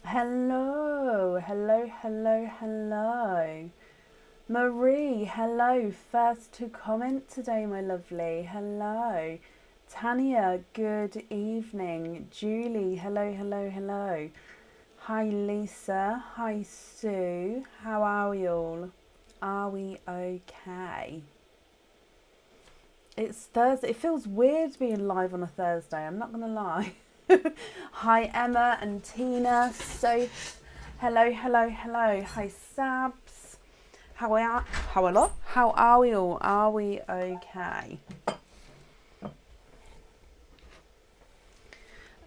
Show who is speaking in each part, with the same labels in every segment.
Speaker 1: Hello, hello, hello, hello. Marie, hello. First to comment today, my lovely. Hello. Tanya, good evening. Julie, hello, hello, hello. Hi, Lisa. Hi, Sue. How are we all? Are we okay? It's Thursday. It feels weird being live on a Thursday, I'm not going to lie. Hi, Emma and Tina. So, hello, hello, hello. Hi, Sabs. How are we all? Are we okay?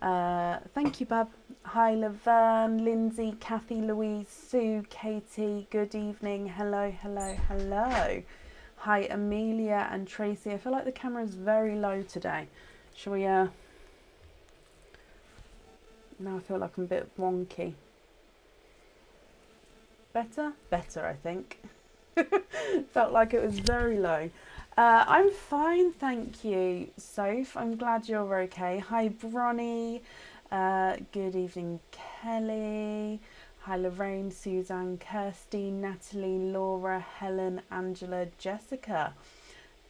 Speaker 1: Thank you, Bab. Hi, Laverne, Lindsay, Kathy, Louise, Sue, Katie. Good evening. Hello, hello, hello. Hi, Amelia and Tracy. I feel like the camera is very low today. Shall we? Now I feel like I'm a bit wonky. Better? Better, I think. Felt like it was very low. I'm fine, thank you, Soph. I'm glad you're okay. Hi, Bronnie. Good evening, Kelly. Hi, Lorraine, Suzanne, Kirsty, Natalie, Laura, Helen, Angela, Jessica,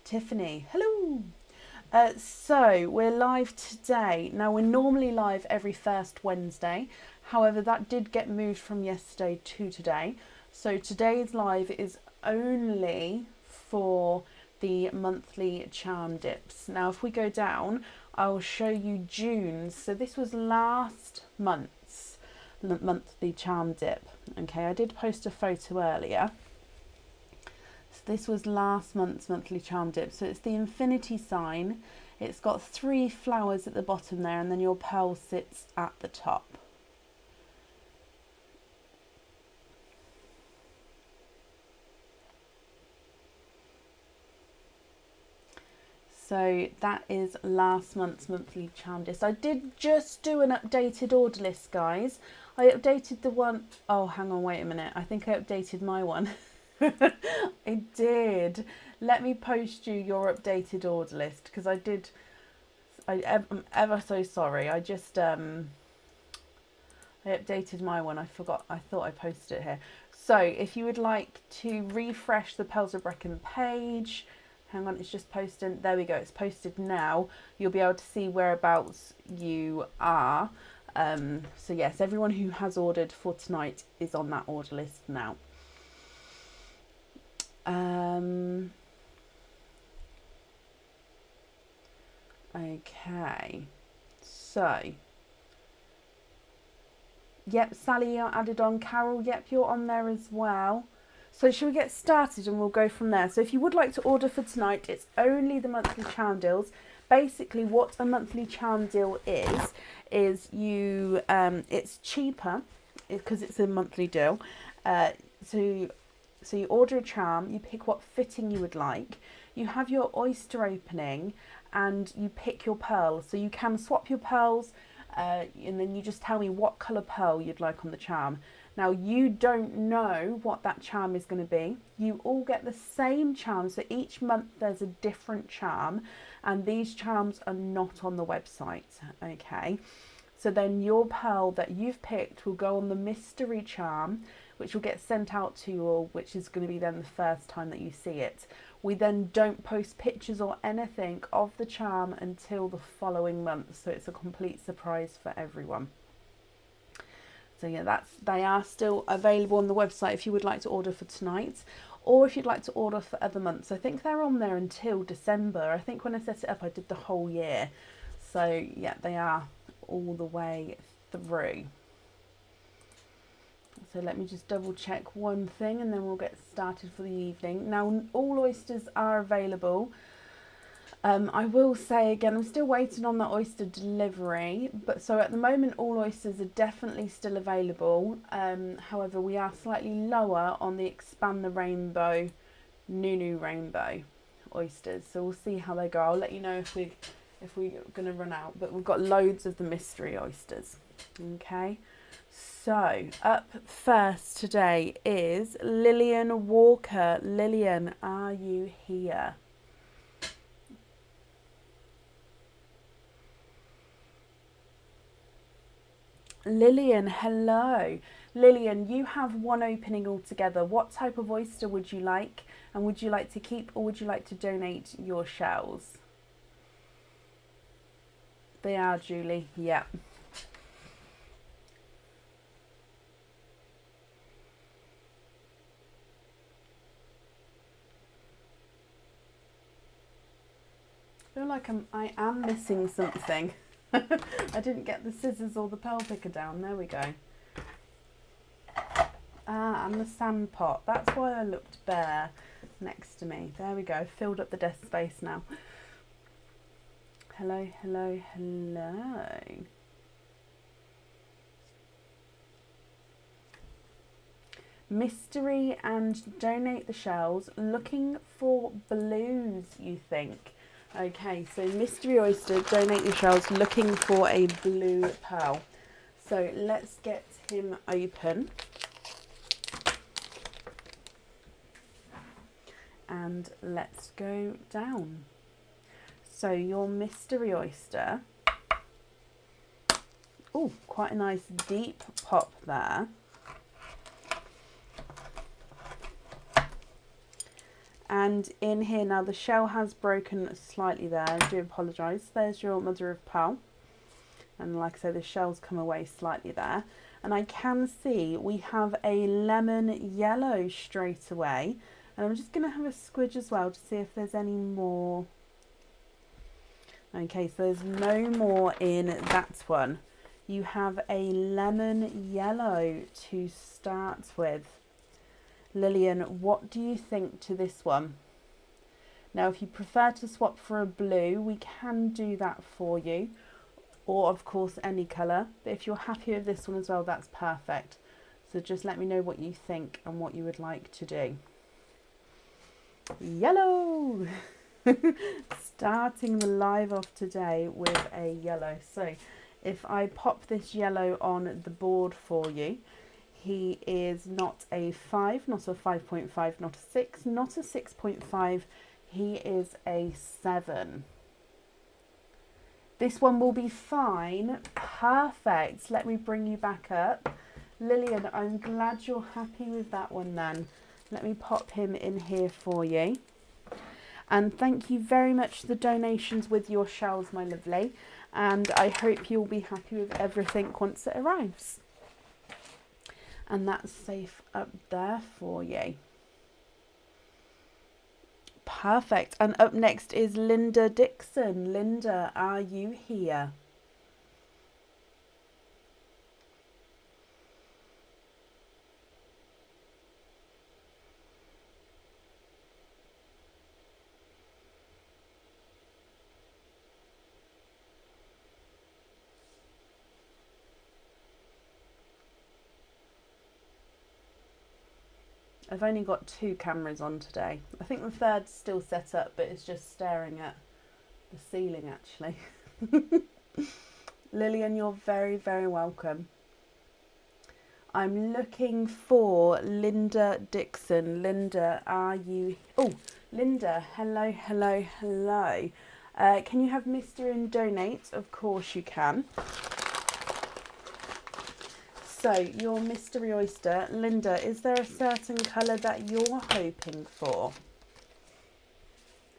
Speaker 1: Tiffany. Hello. So we're live today. Now we're normally live every first Wednesday. However, that did get moved from yesterday to today. So today's live is only for the monthly charm dips. Now if we go down, I'll show you June's. So this was last month's monthly charm dip. Okay, I did post a photo earlier. So this was last month's monthly charm dip. So it's the infinity sign. It's got 3 flowers at the bottom there, and then your pearl sits at the top. So that is last month's monthly charm list. I did just do an updated order list, guys. I updated the one, oh, hang on, wait a minute. I think I updated my one. I did. Let me post you your updated order list because I'm ever so sorry. I updated my one. I forgot. I thought I posted it here. So if you would like to refresh the Pearls of Brecon page, hang on, it's just posted. There we go. It's posted now. You'll be able to see whereabouts you are. So yes, everyone who has ordered for tonight is on that order list now. Okay. So, yep, Sally, you're added on. Carol, yep, you're on there as well. So shall we get started and we'll go from there. So if you would like to order for tonight, it's only the monthly charm deals. Basically what a monthly charm deal is you it's cheaper because it's a monthly deal. So you order a charm, you pick what fitting you would like, you have your oyster opening and you pick your pearls. So you can swap your pearls and then you just tell me what colour pearl you'd like on the charm. Now you don't know what that charm is going to be. You all get the same charm, so each month there's a different charm and these charms are not on the website, okay? So then your pearl that you've picked will go on the mystery charm, which will get sent out to you all, which is going to be then the first time that you see it. We then don't post pictures or anything of the charm until the following month, so it's a complete surprise for everyone. So yeah, they are still available on the website if you would like to order for tonight, or if you'd like to order for other months. I think they're on there until December. I think when I set it up, I did the whole year. So yeah, they are all the way through. So let me just double check one thing and then we'll get started for the evening. Now all oysters are available. I will say again, I'm still waiting on the oyster delivery, but so at the moment all oysters are definitely still available. However, we are slightly lower on the Expand the Rainbow, Nunu Rainbow oysters. So we'll see how they go. I'll let you know if we're going to run out, but we've got loads of the mystery oysters. Okay. So up first today is Lillian Walker. Lillian, are you here? Lillian, hello. Lillian, you have one opening altogether. What type of oyster would you like? And would you like to keep or would you like to donate your shells? They are, Julie. Yeah. I feel like I am missing something. I didn't get the scissors or the pearl picker down. There we go. Ah, and the sand pot. That's why I looked bare next to me. There we go. Filled up the desk space now. Hello, hello, hello. Mystery and donate the shells. Looking for blues, you think? Okay, so Mystery Oyster, donate your shells, looking for a blue pearl. So let's get him open. And let's go down. So your Mystery Oyster. Oh, quite a nice deep pop there. And in here now, the shell has broken slightly there. I do apologise. There's your mother of pearl. And like I said, the shell's come away slightly there. And I can see we have a lemon yellow straight away. And I'm just going to have a squidge as well to see if there's any more. Okay, so there's no more in that one. You have a lemon yellow to start with. Lillian, what do you think to this one? Now, if you prefer to swap for a blue, we can do that for you. Or, of course, any colour. But if you're happy with this one as well, that's perfect. So just let me know what you think and what you would like to do. Yellow! Starting the live off today with a yellow. So if I pop this yellow on the board for you, he is not a 5, not a 5.5, not a 6, not a 6.5. He is a 7. This one will be fine. Perfect. Let me bring you back up. Lillian, I'm glad you're happy with that one then. Let me pop him in here for you. And thank you very much for the donations with your shells, my lovely. And I hope you'll be happy with everything once it arrives. And that's safe up there for you. Perfect. And up next is Linda Dixon. Linda, are you here? I've only got 2 cameras on today. I think the third's still set up, but it's just staring at the ceiling actually. Lillian, you're very, very welcome. I'm looking for Linda Dixon. Linda, are you... Oh, Linda, hello, hello, hello. Can you have Mr. and donate? Of course you can. So, your Mystery Oyster. Linda, is there a certain colour that you're hoping for?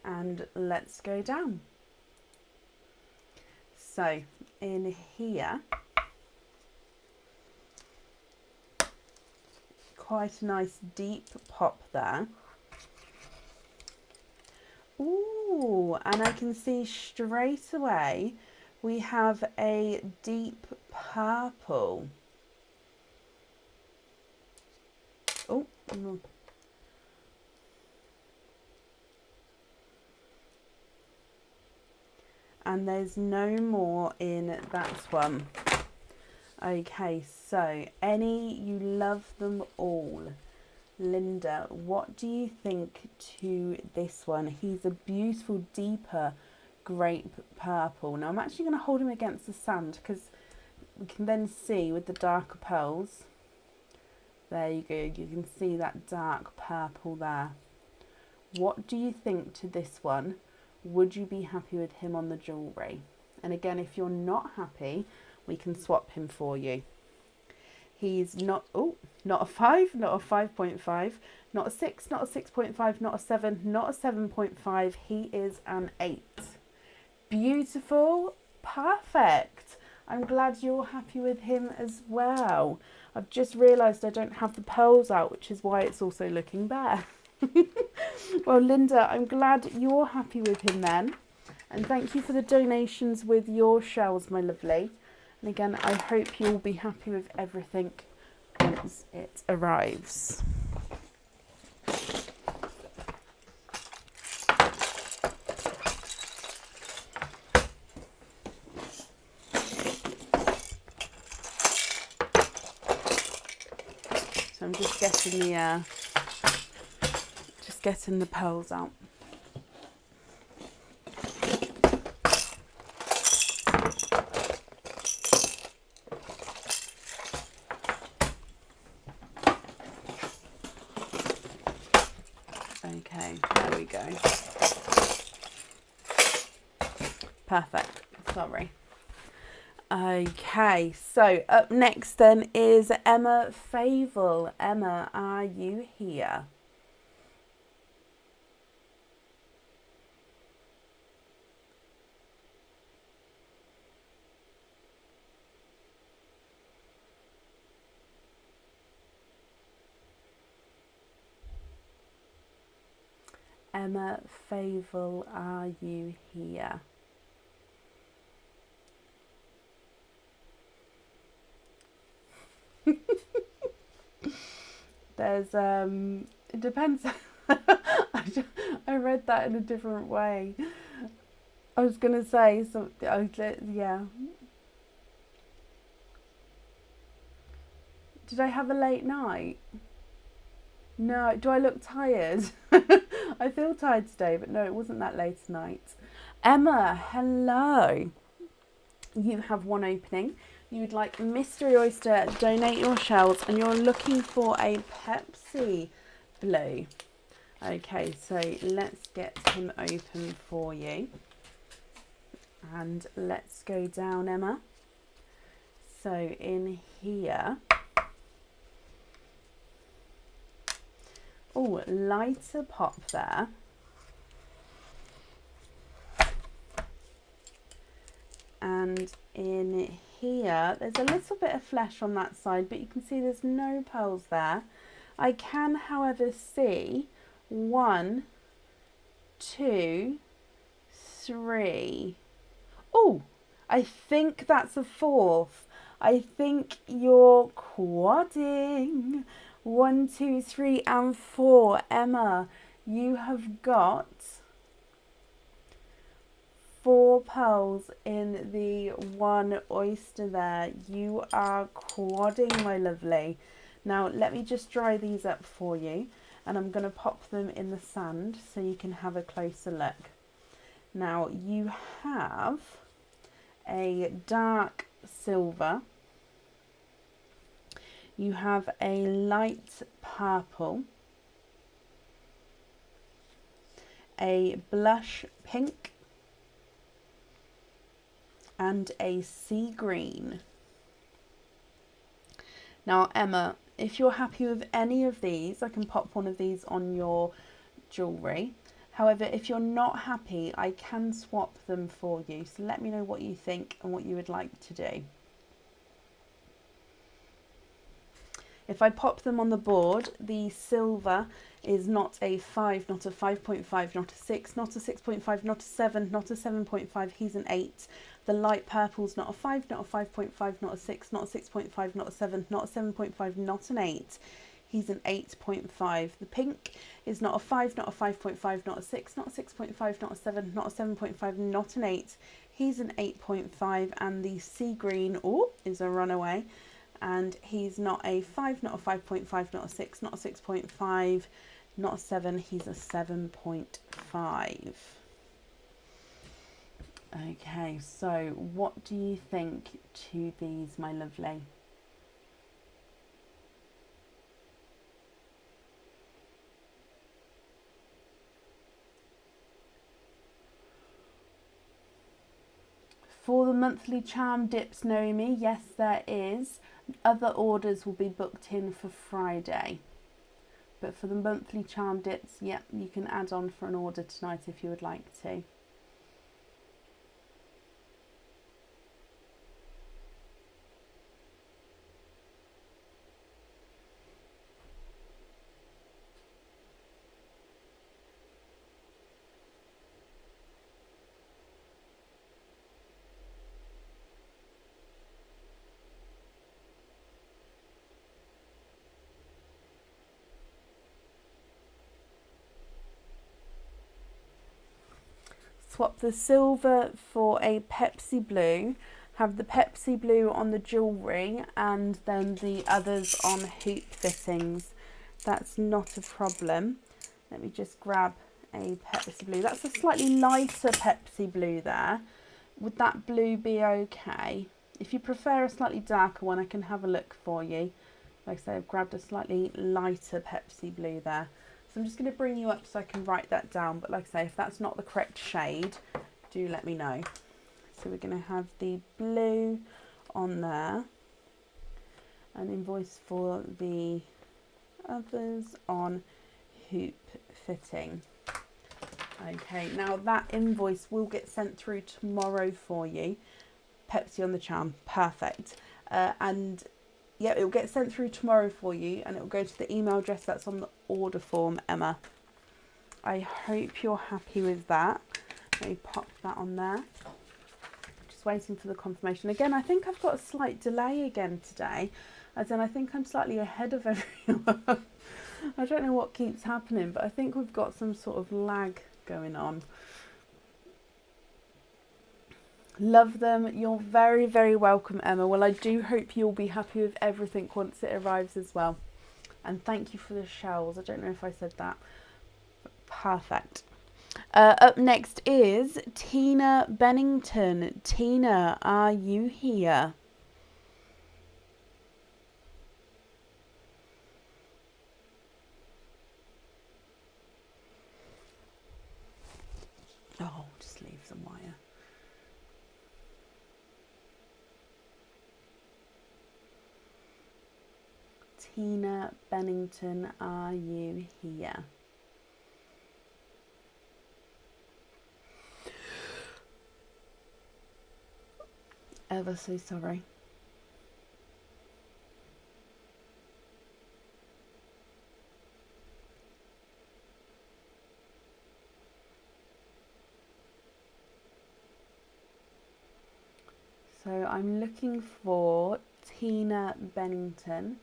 Speaker 1: And let's go down. So, in here, quite a nice deep pop there. Ooh, and I can see straight away we have a deep purple. Oh, and there's no more in that one. Okay, so you love them all. Linda, what do you think to this one? He's a beautiful, deeper grape purple. Now I'm actually going to hold him against the sand because we can then see with the darker pearls. There you go, you can see that dark purple there. What do you think to this one? Would you be happy with him on the jewellery? And again, if you're not happy, we can swap him for you. He's not, oh, not a 5, not a 5.5, not a 6, not a 6.5, not a 7, not a 7.5. He is an 8. Beautiful. Perfect. I'm glad you're happy with him as well. I've just realised I don't have the pearls out, which is why it's also looking bare. Well, Linda, I'm glad you're happy with him then. And thank you for the donations with your shells, my lovely. And again, I hope you'll be happy with everything once it arrives. So I'm just getting the pearls out. Okay, there we go. Perfect. Sorry. Okay, so up next then is Emma Favel. Emma, are you here? Emma Favel, are you here? There's it depends. I read that in a different way. I was gonna say something. Yeah. Did I have a late night? No. Do I look tired? I feel tired today, but no, it wasn't that late tonight. Emma, hello. You have one opening. You would like Mystery Oyster, donate your shells, and you're looking for a Pepsi Blue. Okay, so let's get him open for you. And let's go down, Emma. So in here, oh, lighter pop there. And in here, there's a little bit of flesh on that side, but you can see there's no pearls there. I can, however, see 1, 2, 3. Oh, I think that's a 4th. I think you're quadding. 1, 2, 3, and 4. Emma, you have got 4 pearls in the 1 oyster there. You are quadding, my lovely. Now, let me just dry these up for you, and I'm going to pop them in the sand so you can have a closer look. Now, you have a dark silver. You have a light purple, a blush pink, and a sea green. Now, Emma, if you're happy with any of these, I can pop one of these on your jewellery. However, if you're not happy, I can swap them for you. So let me know what you think and what you would like to do. If I pop them on the board, the silver is not a 5, not a 5.5, not a 6, not a 6.5, not a 7, not a 7.5, he's an 8. The light purple's not a 5, not a 5.5, not a 6, not a 6.5, not a 7, not a 7.5, not an 8. He's an 8.5. The pink is not a 5, not a 5.5, not a 6, not a 6.5, not a 7, not a 7.5, not an 8. He's an 8.5. And the sea green, oh, is a runaway. And he's not a 5, not a 5.5, not a 6, not a 6.5, not a 7, he's a 7.5. Okay, so what do you think to these, my lovely? For the monthly charm dips, Naomi, yes there is. Other orders will be booked in for Friday. But for the monthly charm dips, yep, you can add on for an order tonight if you would like to. Swap the silver for a Pepsi blue, have the Pepsi blue on the jewellery and then the others on hoop fittings. That's not a problem. Let me just grab a Pepsi blue. That's a slightly lighter Pepsi blue there. Would that blue be okay? If you prefer a slightly darker one, I can have a look for you. Like I say, I've grabbed a slightly lighter Pepsi blue there. So I'm just going to bring you up so I can write that down. But like I say, if that's not the correct shade, do let me know. So we're going to have the blue on there. An invoice for the others on hoop fitting. Okay, now that invoice will get sent through tomorrow for you. Pepsi on the charm, perfect. And yeah, it will get sent through tomorrow for you and it will go to the email address that's on the order form, Emma. I hope you're happy with that. Let me pop that on there. Just waiting for the confirmation. Again, I think I've got a slight delay again today, as in I think I'm slightly ahead of everyone. I don't know what keeps happening, but I think we've got some sort of lag going on. Love them. You're very, very welcome, Emma. Well, I do hope you'll be happy with everything once it arrives as well. And thank you for the shells. I don't know if I said that. Perfect. Up next is Tina Bennington. Tina, are you here? Oh, just leave some wire. Tina Bennington, are you here? Ever so sorry. So I'm looking for Tina Bennington.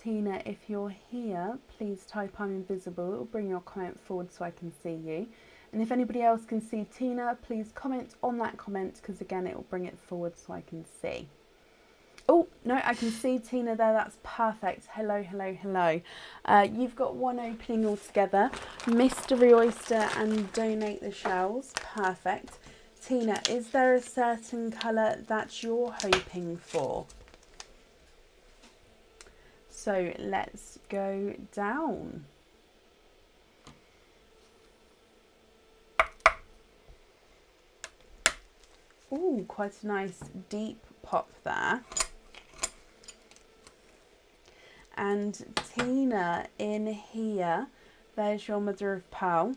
Speaker 1: Tina, if you're here, please type I'm invisible. It will bring your comment forward so I can see you. And if anybody else can see Tina, please comment on that comment, because again, it will bring it forward so I can see. Oh, no, I can see Tina there. That's perfect. Hello, hello, hello. You've got one opening altogether. Mystery Oyster and Donate the Shells. Perfect. Tina, is there a certain colour that you're hoping for? So let's go down. Oh, quite a nice deep pop there. And Tina, in here, there's your mother of pearl.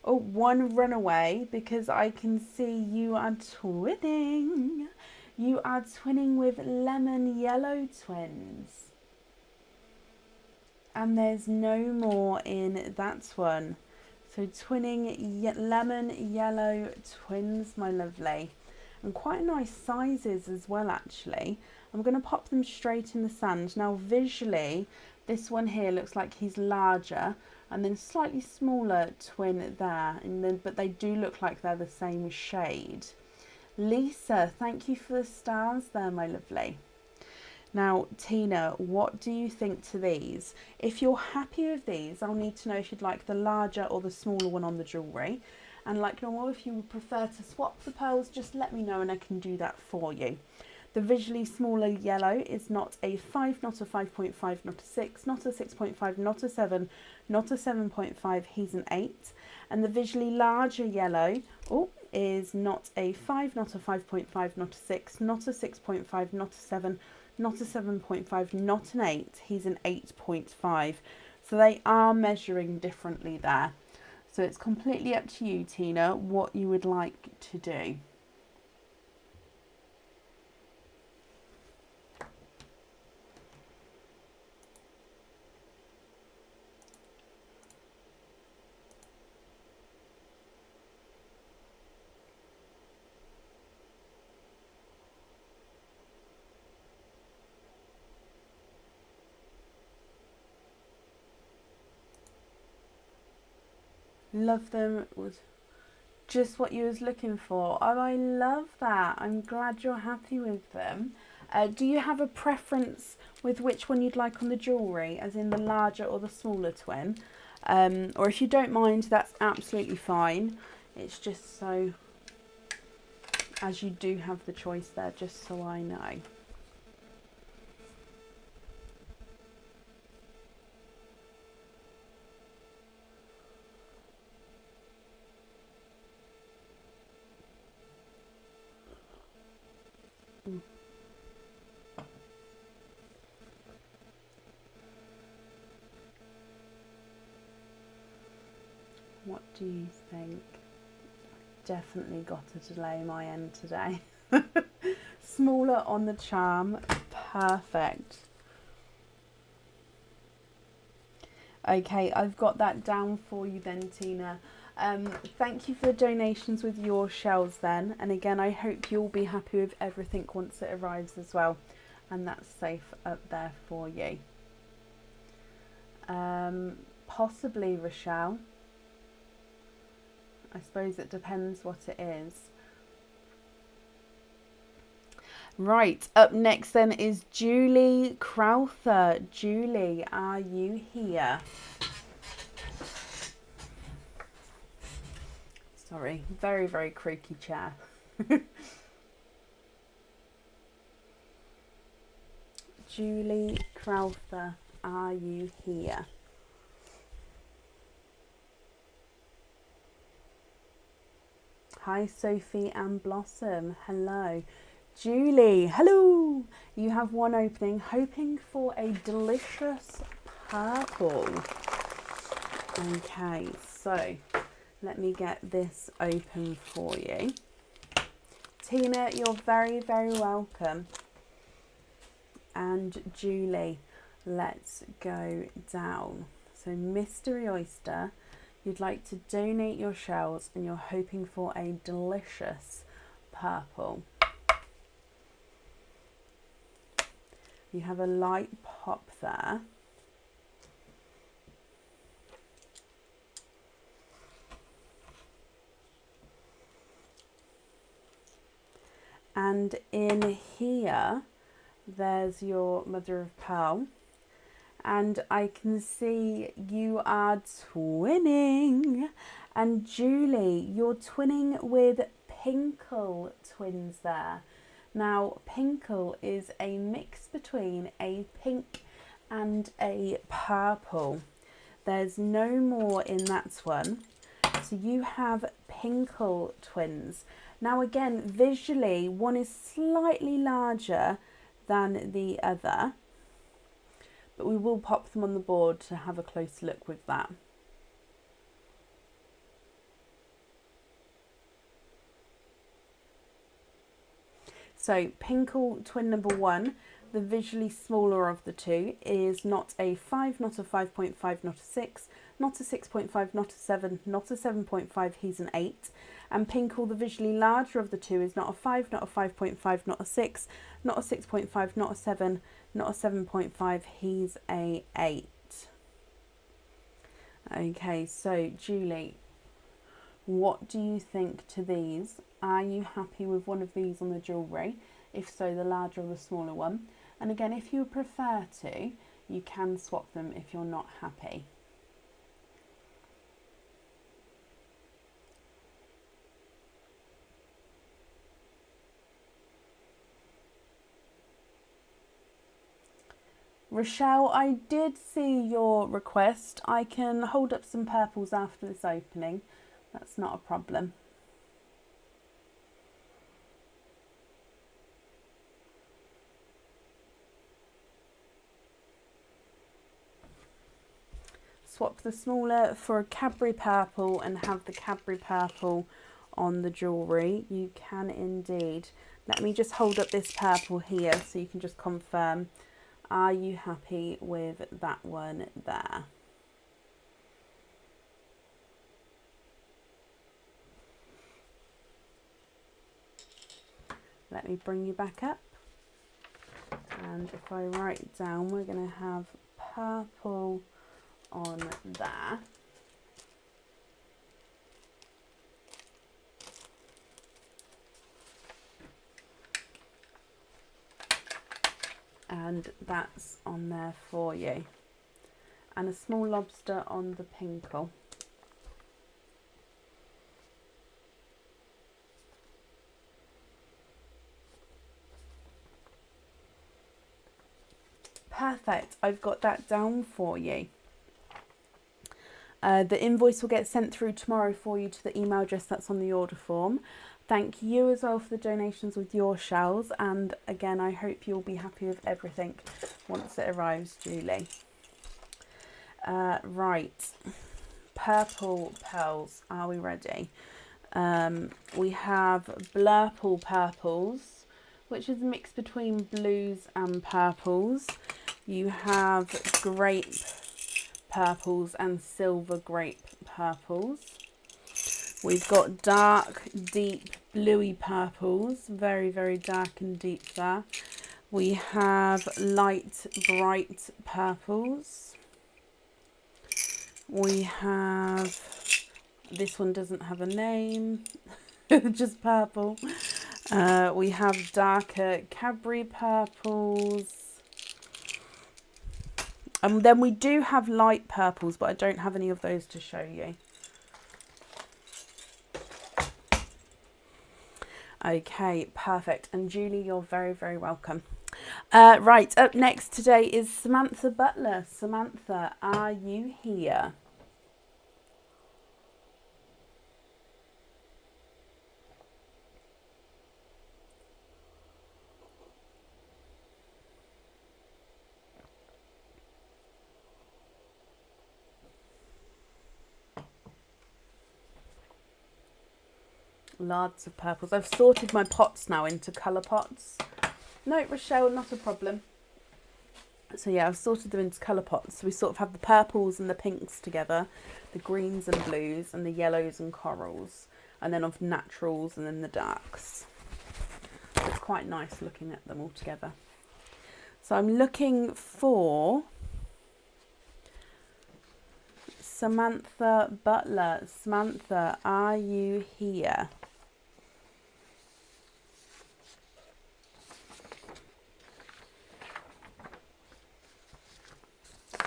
Speaker 1: Oh, one runaway, because I can see you are twinning. You are twinning with lemon yellow twins. And there's no more in that one. So twinning lemon yellow twins, my lovely. And quite nice sizes as well, actually. I'm going to pop them straight in the sand. Now visually, this one here looks like he's larger, and then slightly smaller twin there, and then but they do look like they're the same shade. Lisa, thank you for the stars there, my lovely. Now, Tina, what do you think to these? If you're happy with these, I'll need to know if you'd like the larger or the smaller one on the jewellery. And like normal, if you would prefer to swap the pearls, just let me know and I can do that for you. The visually smaller yellow is not a 5, not a 5.5, not a 6, not a 6.5, not a 7, not a 7.5, he's an 8. And the visually larger yellow, oh, is not a 5, not a 5.5, not a 6, not a 6.5, not a 7, not a 7.5, not an 8. He's an 8.5. So they are measuring differently there. So it's completely up to you, Tina, what you would like to do. Love them. It was just what you was looking for. Oh, I love that. I'm glad you're happy with them. Do you have a preference with which one you'd like on the jewellery, as in the larger or the smaller twin? Or if you don't mind, that's absolutely fine. It's just so, as you do have the choice there, just so I know. What do you think? Definitely got to delay my end today. Smaller on the charm. Perfect. Okay, I've got that down for you then, Tina. Thank you for the donations with your shells then. And again, I hope you'll be happy with everything once it arrives as well. And that's safe up there for you. Possibly Rochelle. I suppose it depends what it is. Right, up next then is Julie Crowther. Julie, are you here? Sorry, very, very creaky chair. Julie Crowther, are you here? Hi, Sophie and Blossom. Hello. Julie, hello. You have one opening, hoping for a delicious purple. Okay, so let me get this open for you. Tina, you're very, very welcome. And Julie, let's go down. So Mystery Oyster, you'd like to donate your shells and you're hoping for a delicious purple. You have a light pop there. And in here, there's your mother of pearl. And I can see you are twinning. And Julie, you're twinning with Pinkle twins there. Now, Pinkle is a mix between a pink and a purple. There's no more in that one. So you have Pinkle twins. Now again, visually, one is slightly larger than the other, but we will pop them on the board to have a close look with that. So Pinkle twin number 1, the visually smaller of the two, is not a 5, not a 5.5, not a 6, not a 6.5, not a 7, not a 7.5, he's an 8. And Pinkle, the visually larger of the two, is not a 5, not a 5.5, not a 6, not a 6.5, not a 7, not a 7.5, he's a 8. Okay, so Julie, what do you think to these? Are you happy with one of these on the jewellery? If so, the larger or the smaller one. And again, if you prefer to, you can swap them if you're not happy. Rochelle, I did see your request. I can hold up some purples after this opening. That's not a problem. swap the smaller for a Cadbury purple and have the Cadbury purple on the jewellery, you can indeed. Let me just hold up this purple here so you can just confirm. Are you happy with that one there? Let me bring you back up. And if I write down, we're going to have purple on there. And that's on there for you. And a small lobster on the pinkle. Perfect, I've got that down for you. The invoice will get sent through tomorrow for you to the email address that's on the order form. Thank you as well for the donations with your shells, and again I hope you'll be happy with everything once it arrives, Julie. Right, purple pearls, are we ready? We have Blurple purples, which is a mix between blues and purples. You have grape purples and silver grape purples. We've got dark, deep, bluey purples, very, very dark and deep there. We have light, bright purples. We have, this one doesn't have a name, just purple. We have darker Cadbury purples. And then we do have light purples, but I don't have any of those to show you. Okay, perfect. And Julie, you're very, very welcome. Right, up next today is Samantha Butler. Samantha, are you here? Lots of purples. I've sorted my pots now into colour pots. No, Rochelle, not a problem. So yeah, I've sorted them into colour pots. So we sort of have the purples and the pinks together, the greens and blues, and the yellows and corals, and then of naturals and then the darks. So it's quite nice looking at them all together. So I'm looking for Samantha Butler. Samantha, are you here?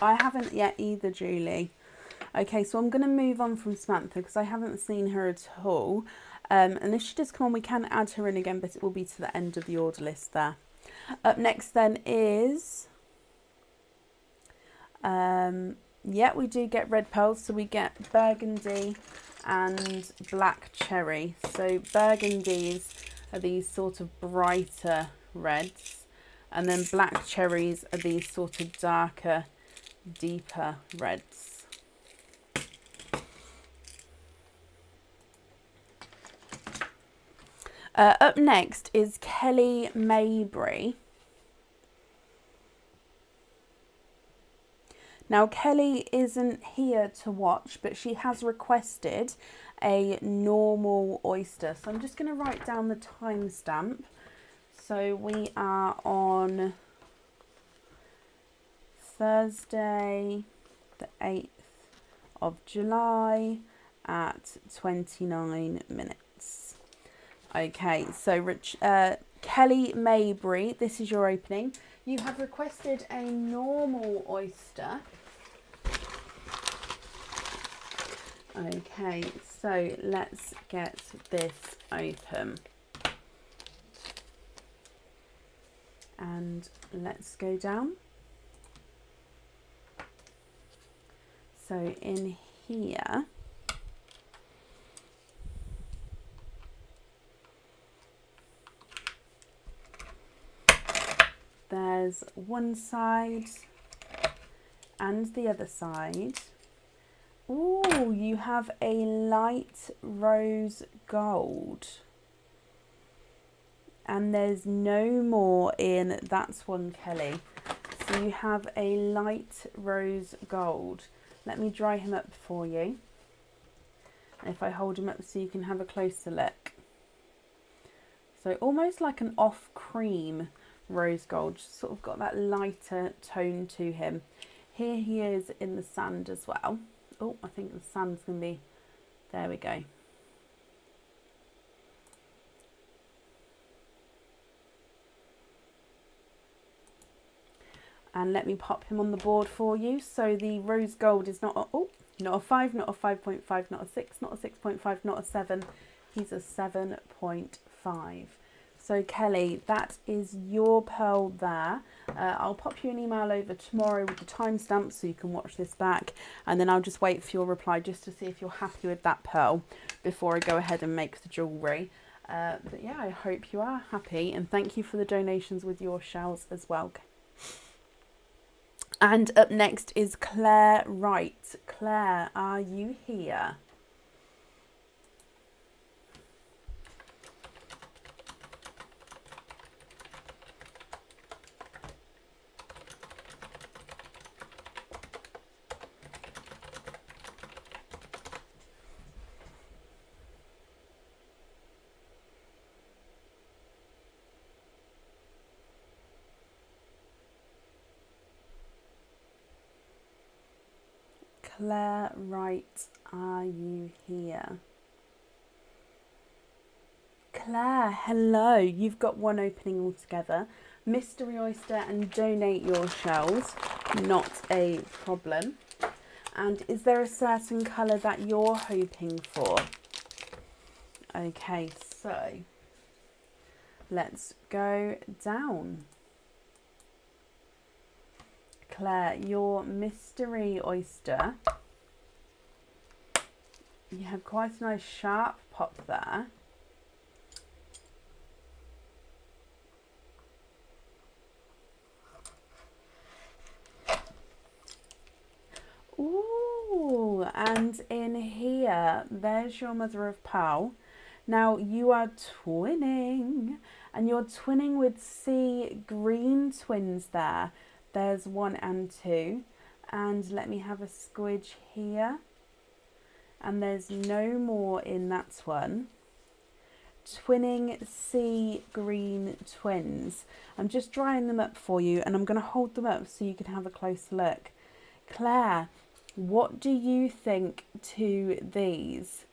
Speaker 1: I haven't yet either, Julie. Okay, so I'm going to move on from Samantha because I haven't seen her at all. And if she does come on, we can add her in again, but it will be to the end of the order list there. Up next then is, yeah, we do get red pearls. So we get burgundy and black cherry. So burgundies are these sort of brighter reds. And then black cherries are these sort of darker, deeper reds. Up next is Kelly Mabry. Now Kelly isn't here to watch, but she has requested a normal oyster. So I'm just going to write down the timestamp. So we are on Thursday, the 8th of July at 29 minutes. Okay, so Kelly Mabry, this is your opening. You have requested a normal oyster. Okay, so let's get this open. And let's go down. So in here, there's one side and the other side. Ooh, you have a light rose gold. And there's no more in That's One Kelly. So you have a light rose gold. Let me dry him up for you. If I hold him up so you can have a closer look. So almost like an off cream rose gold, just sort of got that lighter tone to him. Here he is in the sand as well. Oh, I think the sand's going to be, there we go. And let me pop him on the board for you. So the rose gold is not a, not a 5, not a 5.5, not a 6, not a 6.5, not a 7. He's a 7.5. So Kelly, that is your pearl there. I'll pop you an email over tomorrow with the timestamp so you can watch this back. And then I'll just wait for your reply just to see if you're happy with that pearl before I go ahead and make the jewellery. But yeah, I hope you are happy. And thank you for the donations with your shells as well. And up next is Claire Wright. Claire, are you here? Claire Wright, are you here? Claire, hello. You've got one opening altogether. Mystery Oyster and donate your shells. Not a problem. And is there a certain colour that you're hoping for? Okay, so let's go down. Claire, your Mystery Oyster, you have quite a nice sharp pop there. Ooh, and in here, there's your mother of pearl. Now you are twinning, and you're twinning with sea green twins there. There's 1 and 2, and let me have a squidge here, and there's no more in that one. Twinning sea green twins. I'm just drying them up for you, and I'm going to hold them up so you can have a closer look. Claire, what do you think to these?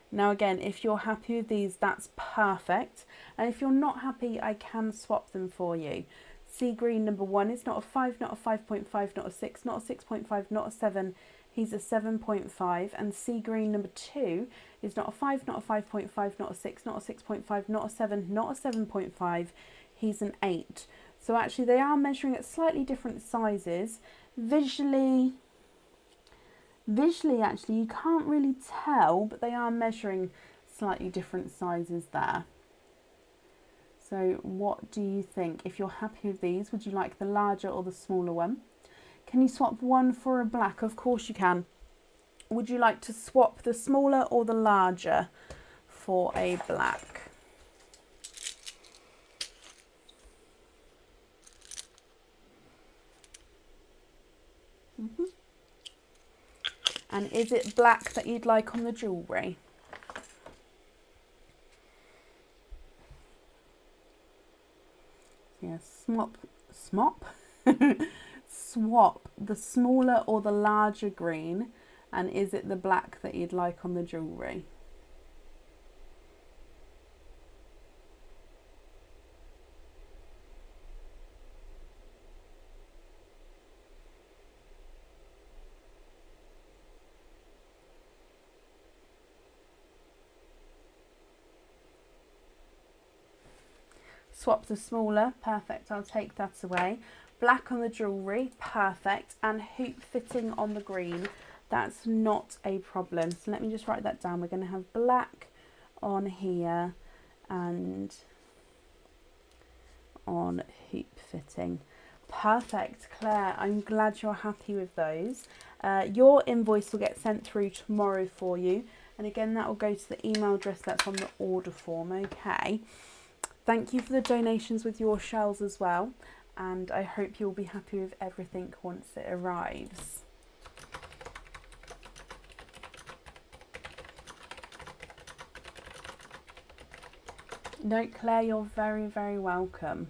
Speaker 1: Now again, if you're happy with these, that's perfect. And if you're not happy, I can swap them for you. Sea green number 1 is not a 5, not a 5.5, not a 6, not a 6.5, not a 7. He's a 7.5. And sea green number 2 is not a 5, not a 5.5, not a 6, not a 6.5, not a 7, not a 7.5. He's an 8. So actually they are measuring at slightly different sizes. Visually actually you can't really tell, but they are measuring slightly different sizes there. So what do you think? If you're happy with these, would you like the larger or the smaller one? Can you swap one for a black? Of course you can. Would you like to swap the smaller or the larger for a black? And is it black that you'd like on the jewellery? Yeah, swap the smaller or the larger green, and is it the black that you'd like on the jewellery? Swap the smaller, perfect, I'll take that away. Black on the jewellery, perfect, and hoop fitting on the green, that's not a problem. So let me just write that down. We're going to have black on here and on hoop fitting. Perfect, Claire. I'm glad you're happy with those. Your invoice will get sent through tomorrow for you. And again, that will go to the email address that's on the order form, okay? Thank you for the donations with your shells as well. And I hope you'll be happy with everything once it arrives. No, Claire, you're very, very welcome.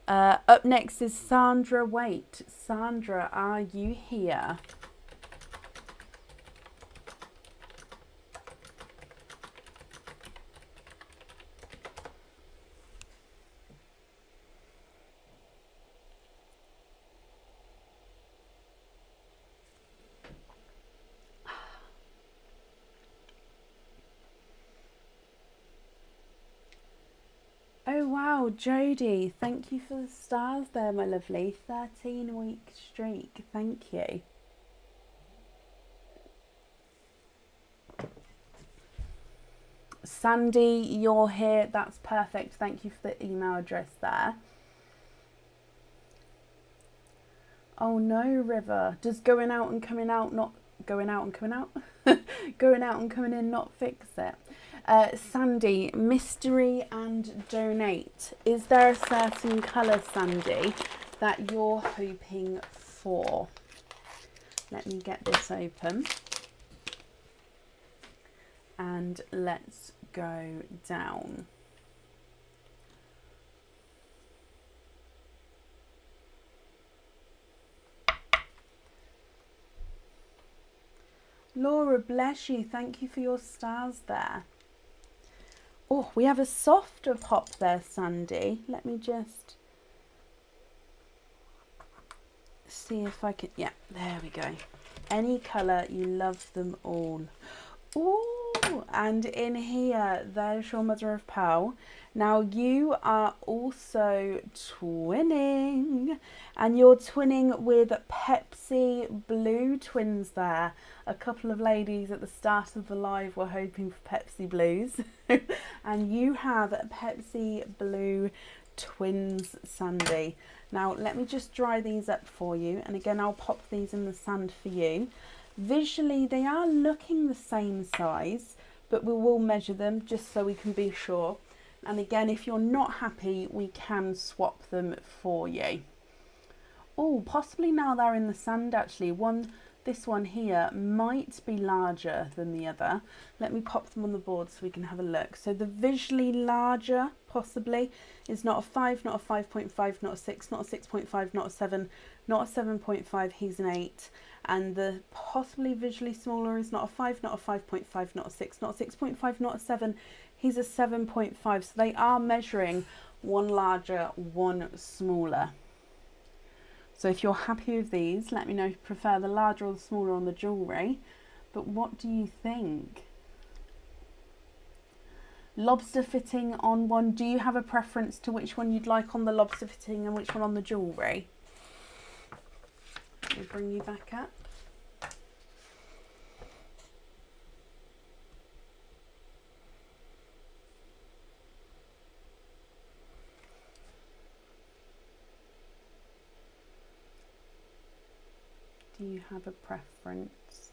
Speaker 1: Up next is Sandra Wait. Sandra, are you here? Oh wow, Jodie, thank you for the stars there, my lovely. 13-week streak, thank you. Sandy, you're here, that's perfect. Thank you for the email address there. Oh no, River, does going out and coming out not going out and coming out? Going out and coming in not fix it? Sandy, mystery and donate. Is there a certain colour, Sandy, that you're hoping for? Let me get this open. And let's go down. Laura, bless you. Thank you for your stars there. Oh, we have a softer pop there, Sandy. Let me just see if I can... Yeah, there we go. Any colour, you love them all. Ooh, and in here, there's your mother of pearl. Now you are also twinning, and you're twinning with Pepsi Blue twins there. A couple of ladies at the start of the live were hoping for Pepsi Blues, and you have Pepsi Blue twins, Sandy. Now let me just dry these up for you, and again I'll pop these in the sand for you. Visually they are looking the same size, but we will measure them just so we can be sure. And again, if you're not happy, we can swap them for you. Oh, possibly now they're in the sand actually. This one here might be larger than the other. Let me pop them on the board so we can have a look. So the visually larger possibly is not a 5, not a 5.5, not a 6, not a 6.5, not a 7, not a 7.5, he's an 8. And the possibly visually smaller is not a 5, not a 5.5, not a 6, not a 6.5, not a 7, he's a 7.5. So they are measuring one larger, one smaller. So if you're happy with these, let me know if you prefer the larger or the smaller on the jewellery. But what do you think? Lobster fitting on one. Do you have a preference to which one you'd like on the lobster fitting and which one on the jewellery? Let me bring you back up. Do you have a preference?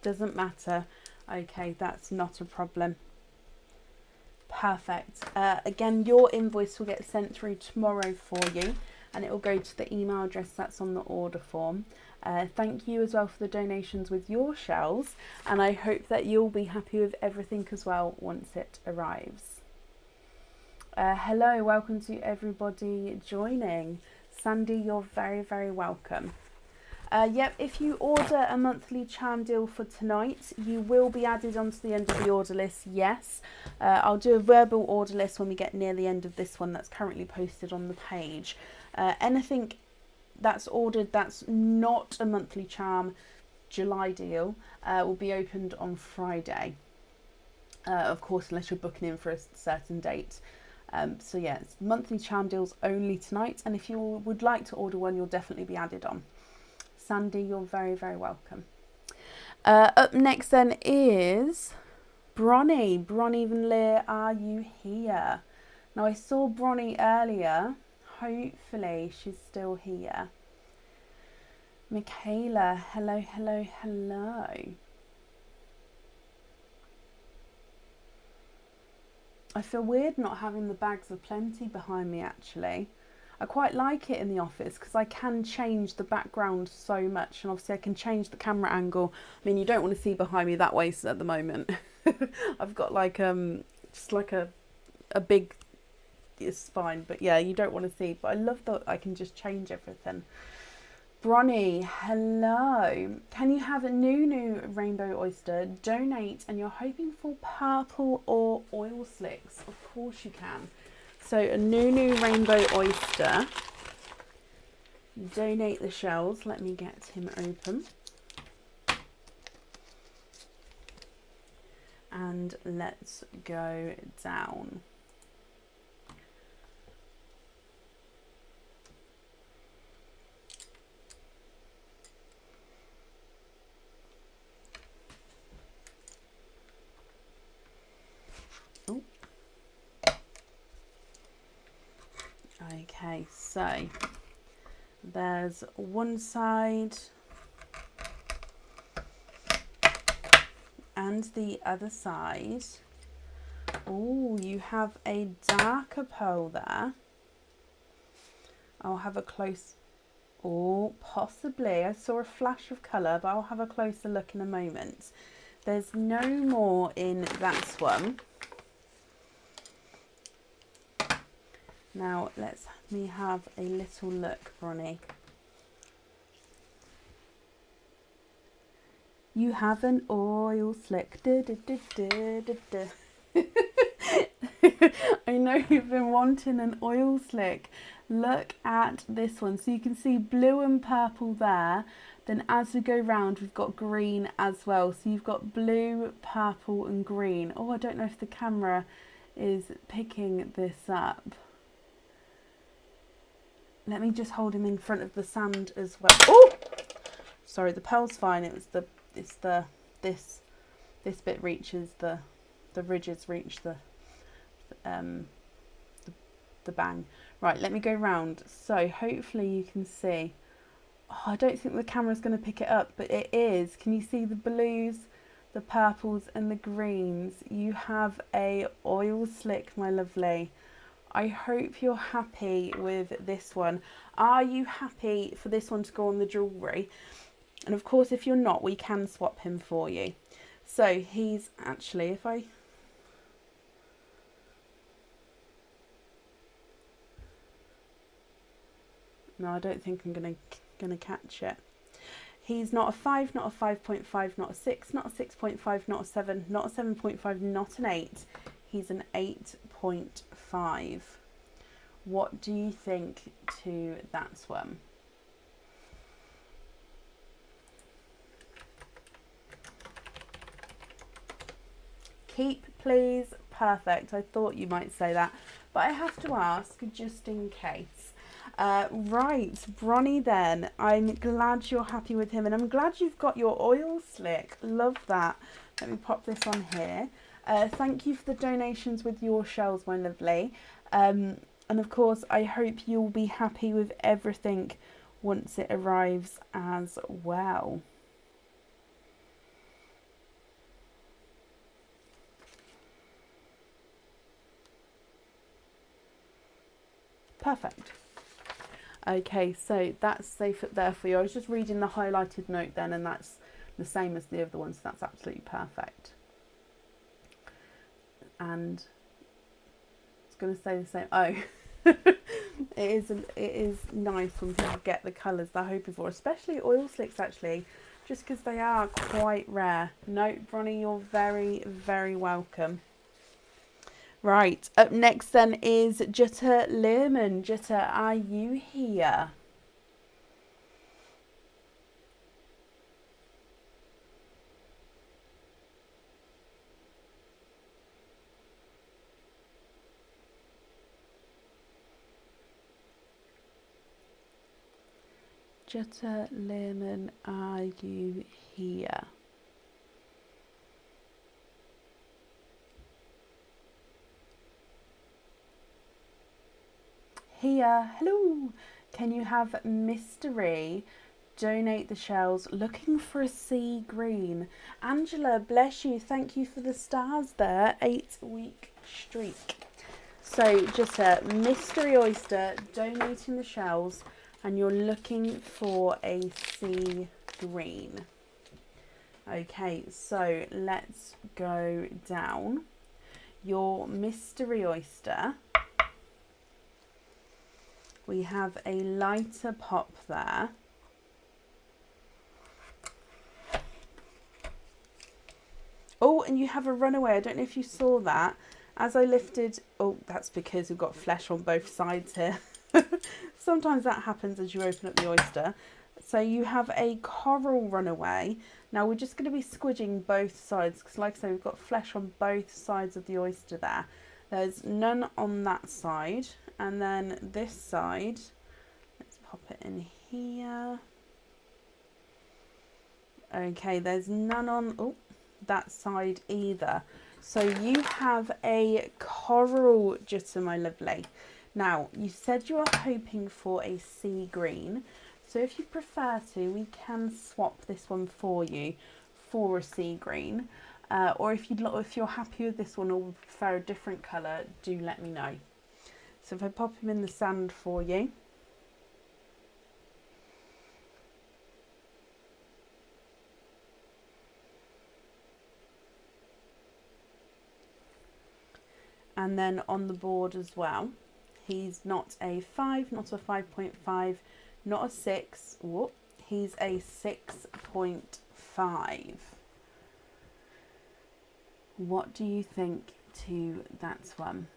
Speaker 1: Doesn't matter. Okay, that's not a problem. Perfect. Again, your invoice will get sent through tomorrow for you, and it will go to the email address that's on the order form. Thank you as well for the donations with your shells, and I hope that you'll be happy with everything as well once it arrives. Hello, welcome to everybody joining. Sandy, you're very, very welcome. Yep, if you order a monthly charm deal for tonight, you will be added onto the end of the order list, yes. I'll do a verbal order list when we get near the end of this one that's currently posted on the page. Anything that's ordered that's not a monthly charm July deal will be opened on Friday. Of course, unless you're booking in for a certain date. So yeah, it's monthly charm deals only tonight, and if you would like to order one, you'll definitely be added on. Sandy, you're very, very welcome. Up next then is Bronnie. Bronnie Van Leer, are you here? Now I saw Bronnie earlier. Hopefully she's still here. Michaela, hello, hello, hello. I feel weird not having the bags of plenty behind me actually. I quite like it in the office because I can change the background so much, and obviously I can change the camera angle. I mean, you don't want to see behind me that way at the moment. I've got like just like a big spine, but yeah, you don't want to see. But I love that I can just change everything. Bronnie, hello. Can you have a new rainbow oyster? Donate, and you're hoping for purple or oil slicks. Of course you can. So a new rainbow oyster. Donate the shells. Let me get him open. And let's go down. Oh. Okay, so there's one side and the other side. Oh, you have a darker pearl there. I'll have a close, oh, possibly. I saw a flash of colour, but I'll have a closer look in a moment. There's no more in that one. Now, let me have a little look, Bronnie. You have an oil slick. Da, da, da, da, da, da. I know you've been wanting an oil slick. Look at this one. So you can see blue and purple there. Then as we go round, we've got green as well. So you've got blue, purple and green. Oh, I don't know if the camera is picking this up. Let me just hold him in front of the sand as well. Oh, sorry, the pearl's fine. It was this bit reaches the ridges reach the bang. Right, let me go round. So hopefully you can see. Oh, I don't think the camera's going to pick it up, but it is. Can you see the blues, the purples and the greens? You have a oil slick, my lovely. I hope you're happy with this one. Are you happy for this one to go on the jewellery? And of course, if you're not, we can swap him for you. So he's actually, if I... No, I don't think I'm gonna catch it. He's not a 5, not a 5.5, not a 6, not a 6.5, not a 7, not a 7.5, not an 8. He's an 8.5. What do you think to that one? Keep, please. Perfect. I thought you might say that, but I have to ask just in case. Right, Bronnie then. I'm glad you're happy with him, and I'm glad you've got your oil slick. Love that. Let me pop this on here. Thank you for the donations with your shells, my lovely. And of course, I hope you'll be happy with everything once it arrives as well. Perfect. Okay, so that's safe up there for you. I was just reading the highlighted note then, and that's the same as the other one, so that's absolutely perfect. And I was going to say the same. Oh, it is nice when people get the colours they're hoping for, especially oil slicks actually, just because they are quite rare. No, Bronnie, you're very, very welcome. Right, up next then is Jutta Lehrman. Jutta, are you here? Jutta Lehrman, are you here? here. Hello. Can you have Mystery donate the shells? Looking for a sea green. Angela, bless you. Thank you for the stars there. 8-week streak. So just a Mystery Oyster donating the shells, and you're looking for a sea green. Okay, so let's go down. Your Mystery Oyster, we have a lighter pop there. Oh, and you have a runaway. I don't know if you saw that. As I lifted, oh, that's because we've got flesh on both sides here. Sometimes that happens as you open up the oyster. So you have a coral runaway. Now we're just going to be squidging both sides because, like I say, we've got flesh on both sides of the oyster there. There's none on that side. And then this side, let's pop it in here. Okay, there's none on that side either. So you have a coral jitter, my lovely. Now, you said you are hoping for a sea green. So if you prefer to, we can swap this one for you for a sea green. Or if you're happy with this one or would prefer a different colour, do let me know. So if I pop him in the sand for you. And then on the board as well, he's not a 5, not a 5.5, not a 6. Whoop, he's a 6.5. What do you think to that one?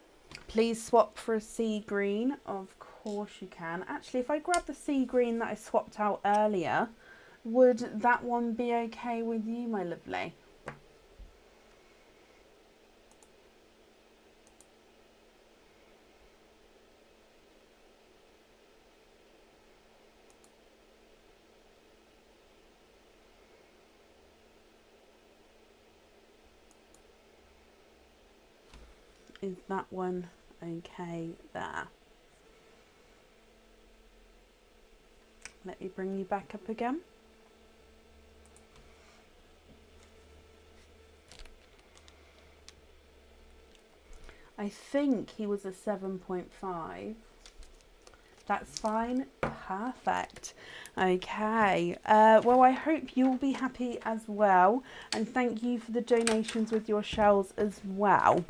Speaker 1: Please swap for a sea green. Of course you can. Actually, if I grab the sea green that I swapped out earlier, would that one be okay with you, my lovely? Is that one okay there? Let me bring you back up again. I think he was a 7.5. That's fine. Perfect. Okay. Well, I hope you'll be happy as well. And thank you for the donations with your shells as well.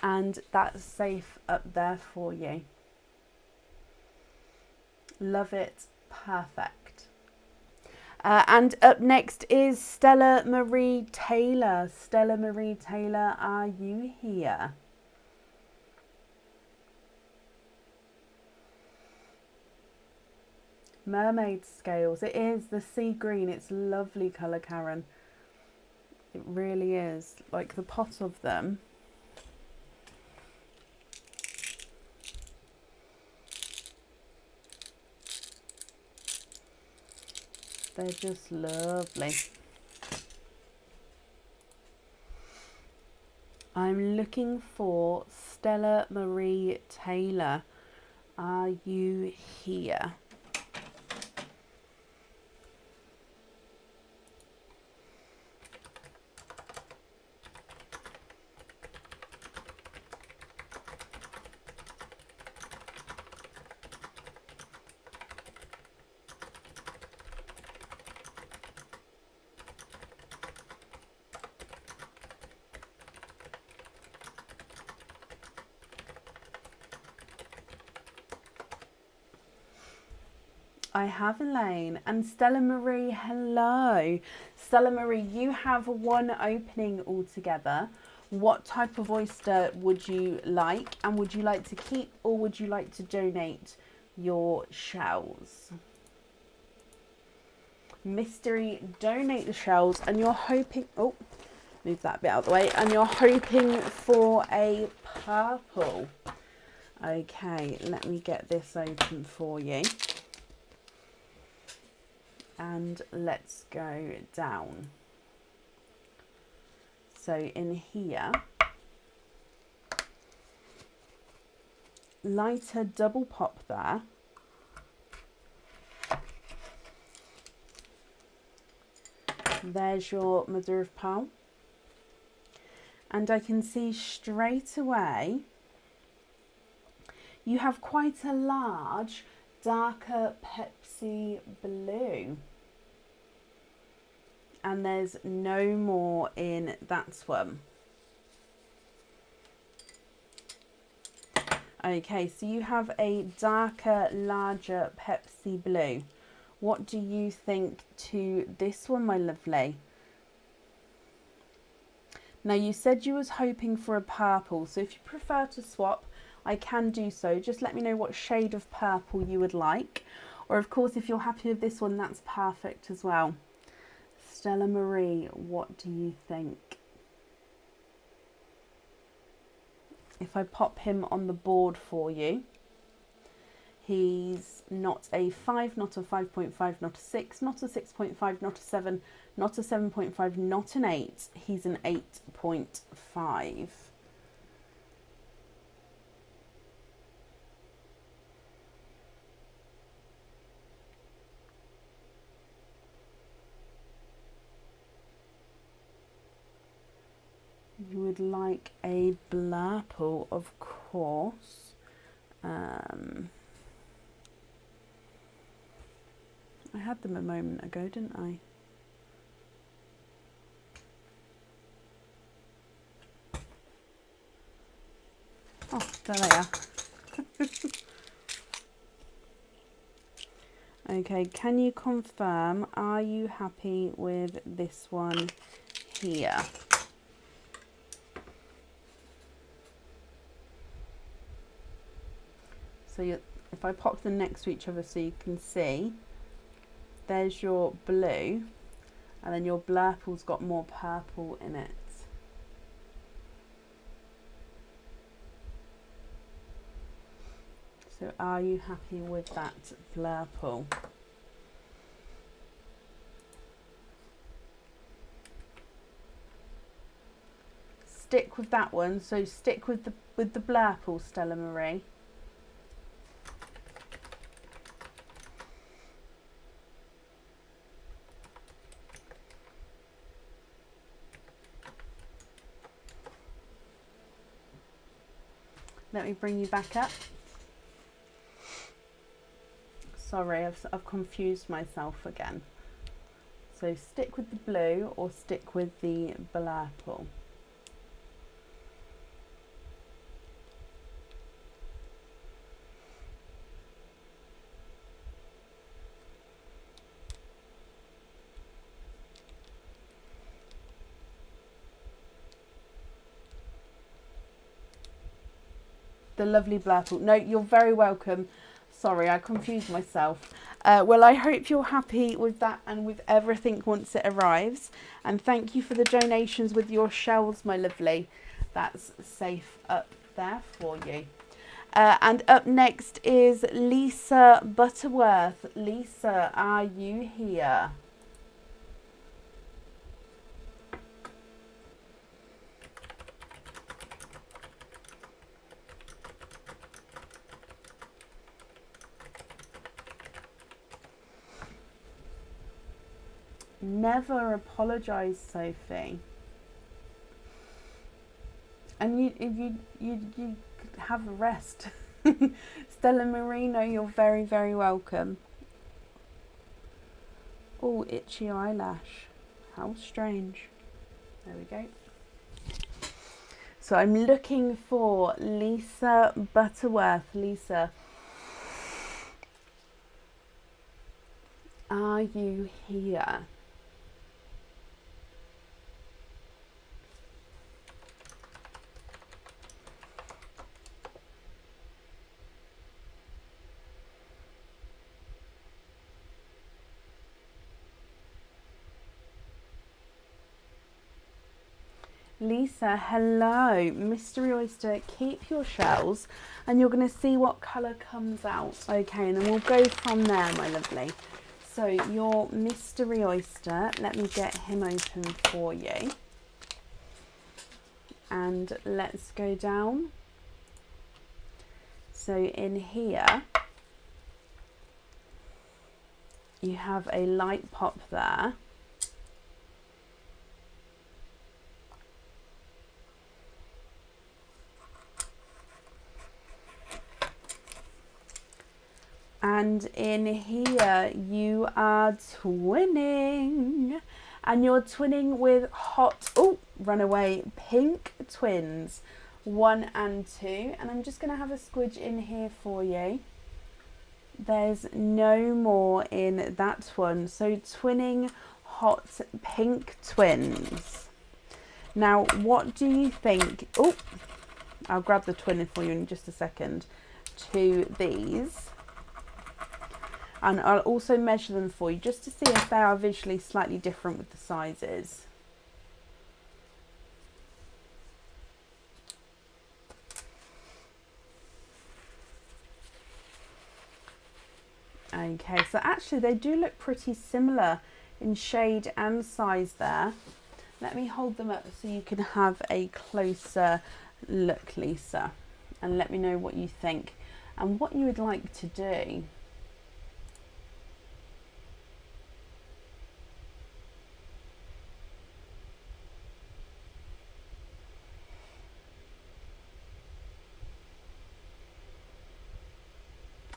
Speaker 1: And that's safe up there for you. Love it. Perfect. And up next is Stella Marie Taylor. Stella Marie Taylor, are you here? Mermaid scales. It is the sea green. It's lovely colour, Karen. It really is. Like the pot of them. They're just lovely. I'm looking for Stella Marie Taylor. Are you here? I have, Elaine. And Stella Marie, hello. Stella Marie, you have one opening altogether. What type of oyster would you like? And would you like to keep or would you like to donate your shells? Mystery, donate the shells. And you're hoping... Oh, move that bit out of the way. And you're hoping for a purple. Okay, let me get this open for you. And let's go down. So in here, lighter double pop there. There's your mother of pearl. And I can see straight away you have quite a large darker Pepsi blue. And there's no more in that one. Okay, so you have a darker, larger Pepsi blue. What do you think to this one, my lovely? Now, you said you was hoping for a purple, so if you prefer to swap, I can do so. Just let me know what shade of purple you would like. Or, of course, if you're happy with this one, that's perfect as well. Stella Marie, what do you think? If I pop him on the board for you, he's not a 5, not a 5.5, not a 6, not a 6.5, not a 7, not a 7.5, not an 8. He's an 8.5. You would like a Blurple, of course. I had them a moment ago, didn't I? Oh, there they are. Okay, can you confirm, are you happy with this one here? So if I pop them next to each other so you can see, there's your blue, and then your Blurple's got more purple in it. So are you happy with that Blurple? Stick with that one, so stick with the Blurple, Stella Marie. Let me bring you back up. Sorry, I've confused myself again. So stick with the blue or stick with the Blurple. The lovely Blurple. No, you're very welcome. Sorry, I confused myself. Well, I hope you're happy with that and with everything once it arrives. And thank you for the donations with your shells, my lovely. That's safe up there for you. And up next is Lisa Butterworth. Lisa, are you here? Never apologise, Sophie. And you have a rest. Stella Marino, you're very, very welcome. Oh, itchy eyelash. How strange. There we go. So I'm looking for Lisa Butterworth. Lisa, are you here? Lisa, hello. Mystery Oyster, keep your shells and you're going to see what colour comes out. Okay, and then we'll go from there, my lovely. So your Mystery Oyster, let me get him open for you. And let's go down. So in here, you have a light pop there. And in here you are twinning, and you're twinning with hot, oh, runaway pink twins, 1 and 2. And I'm just going to have a squidge in here for you. There's no more in that one. So twinning hot pink twins. Now, what do you think? Oh, I'll grab the twin for you in just a second. To these. And I'll also measure them for you just to see if they are visually slightly different with the sizes. Okay, so actually they do look pretty similar in shade and size there. Let me hold them up so you can have a closer look, Lisa, and let me know what you think and what you would like to do.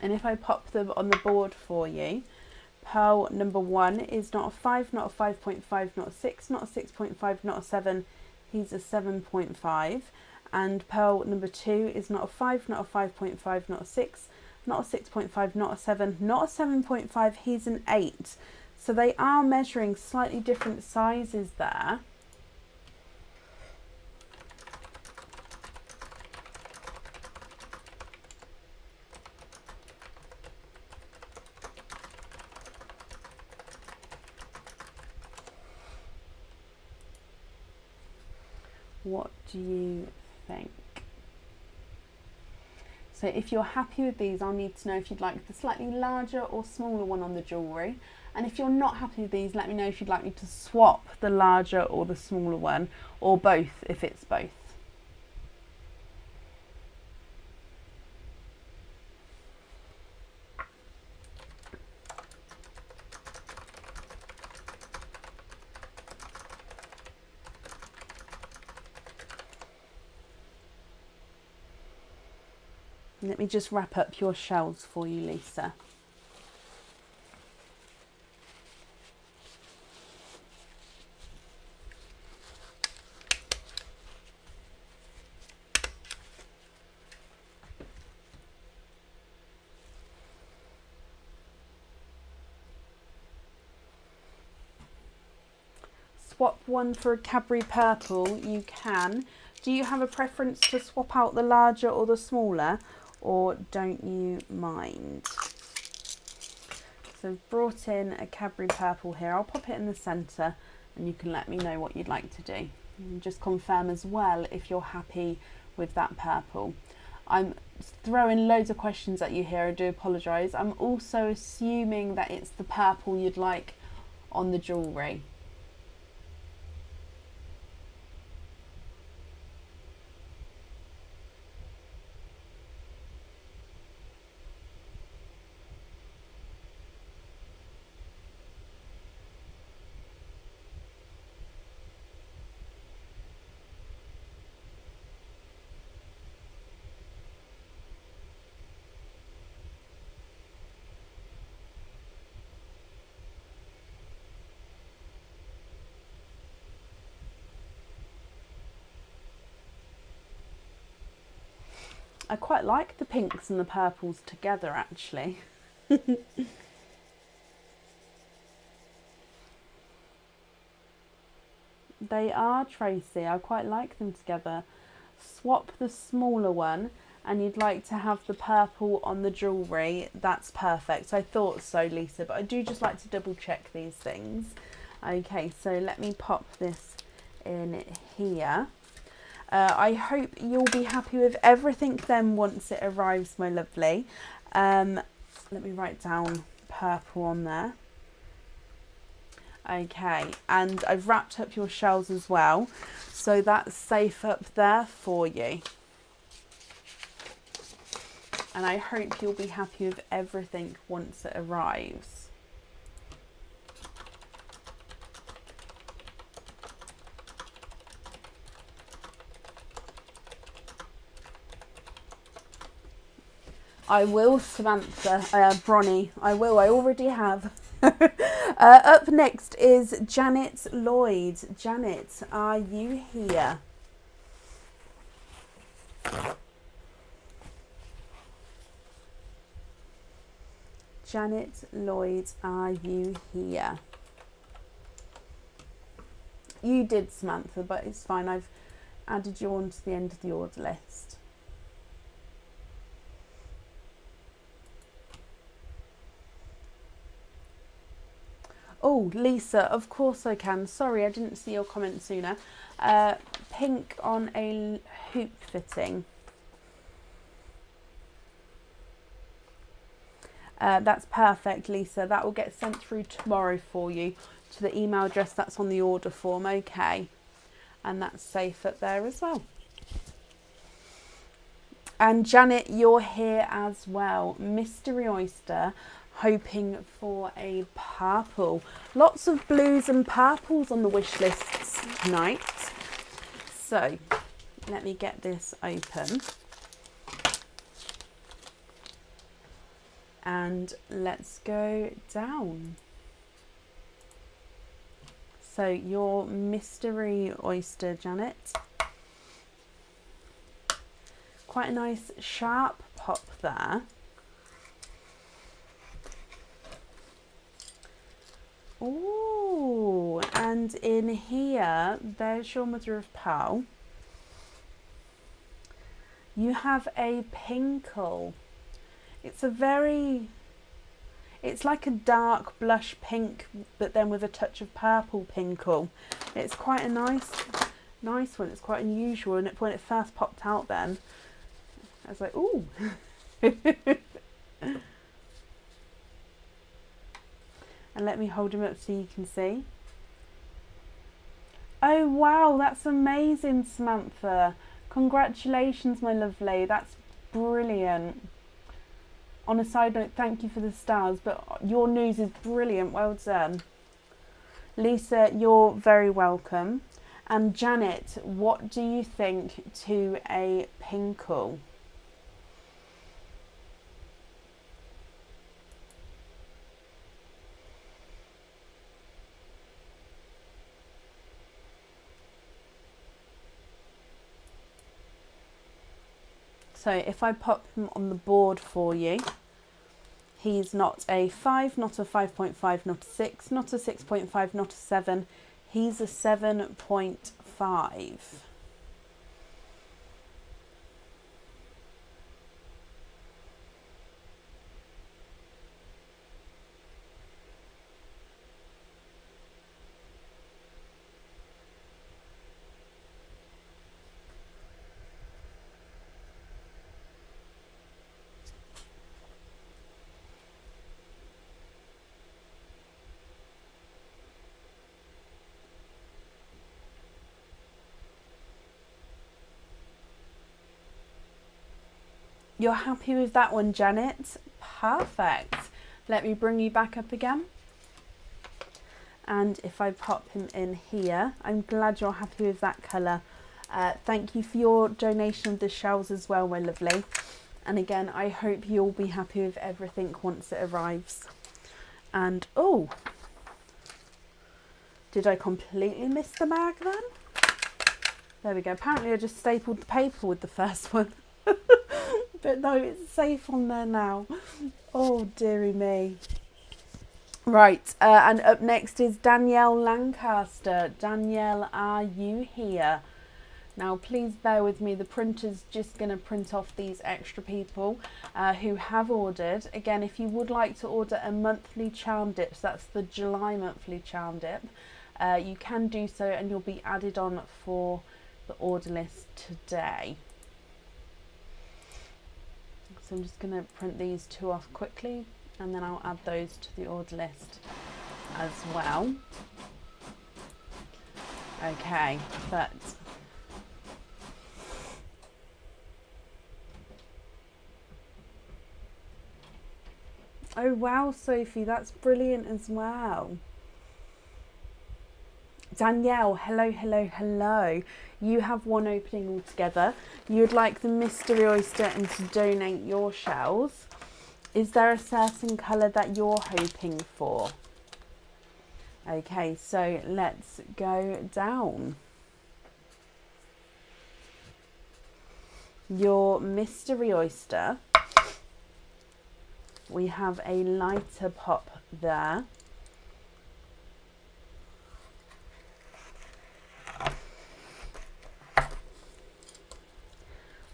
Speaker 1: And if I pop them on the board for you, pearl number 1 is not a 5, not a 5.5, not a 6, not a 6.5, not a 7. He's a 7.5. And pearl number 2 is not a 5, not a 5.5, not a 6, not a 6.5, not a 7, not a 7.5. He's an 8. So they are measuring slightly different sizes there. What do you think? So if you're happy with these, I'll need to know if you'd like the slightly larger or smaller one on the jewellery. And if you're not happy with these, let me know if you'd like me to swap the larger or the smaller one, or both if it's both. Let me just wrap up your shells for you, Lisa. Swap one for a Cadbury purple, you can. Do you have a preference to swap out the larger or the smaller, or don't you mind? So I've brought in a Cadbury purple here. I'll pop it in the centre and you can let me know what you'd like to do. And just confirm as well if you're happy with that purple. I'm throwing loads of questions at you here, I do apologise. I'm also assuming that it's the purple you'd like on the jewellery. I quite like the pinks and the purples together, actually. They are, Tracy. I quite like them together. Swap the smaller one and you'd like to have the purple on the jewellery. That's perfect. I thought so, Lisa, but I do just like to double check these things. Okay, so let me pop this in here. I hope you'll be happy with everything then once it arrives, my lovely. Let me write down purple on there. Okay, and I've wrapped up your shells as well, so that's safe up there for you. and I hope you'll be happy with everything once it arrives. I will, Samantha, Bronnie, I will, I already have. Up next is Janet Lloyd. Janet, are you here? Janet Lloyd, are you here? You did, Samantha, but it's fine. I've added you on to the end of the order list. Oh, Lisa, of course I can. Sorry, I didn't see your comment sooner. Pink on a hoop fitting. That's perfect, Lisa. That will get sent through tomorrow for you to the email address that's on the order form, okay? And that's safe up there as well. And Janet, you're here as well. Mystery Oyster, hoping for a purple. Lots of blues and purples on the wish lists tonight. So let me get this open. And let's go down. So your Mystery Oyster, Janet. Quite a nice sharp pop there. Oh, and in here, there's your mother of pearl. You have a pinkle. It's like a dark blush pink, but then with a touch of purple pinkle. It's quite a nice one. It's quite unusual, and when it first popped out then, I was like, ooh. And let me hold him up so you can see. Oh wow, that's amazing, Samantha. Congratulations, my lovely. That's brilliant. On a side note, thank you for the stars, but your news is brilliant. Well done. Lisa, you're very welcome. And Janet, what do you think to a pinkle? So if I pop him on the board for you, he's not a 5, not a 5.5, not a 6, not a 6.5, not a 7. He's a 7.5. You're happy with that one, Janet? Perfect. Let me bring you back up again. And if I pop him in here, I'm glad you're happy with that colour. Thank you for your donation of the shells as well, my lovely. And again, I hope you'll be happy with everything once it arrives. And, oh, did I completely miss the bag then? There we go. Apparently I just stapled the paper with the first one. But no, it's safe on there now. Oh, dearie me. Right, and up next is Danielle Lancaster. Danielle, are you here? Now, please bear with me. The printer's just going to print off these extra people who have ordered. Again, if you would like to order a monthly charm dip, so that's the July monthly charm dip, you can do so and you'll be added on for the order list today. So I'm just going to print these two off quickly and then I'll add those to the order list as well. Okay, but Oh wow, Sophie, that's brilliant as well. Danielle, hello, hello, hello. You have one opening altogether. You would like the mystery oyster and to donate your shells. Is there a certain colour that you're hoping for? Okay, so let's go down. Your mystery oyster, we have a lighter pop there.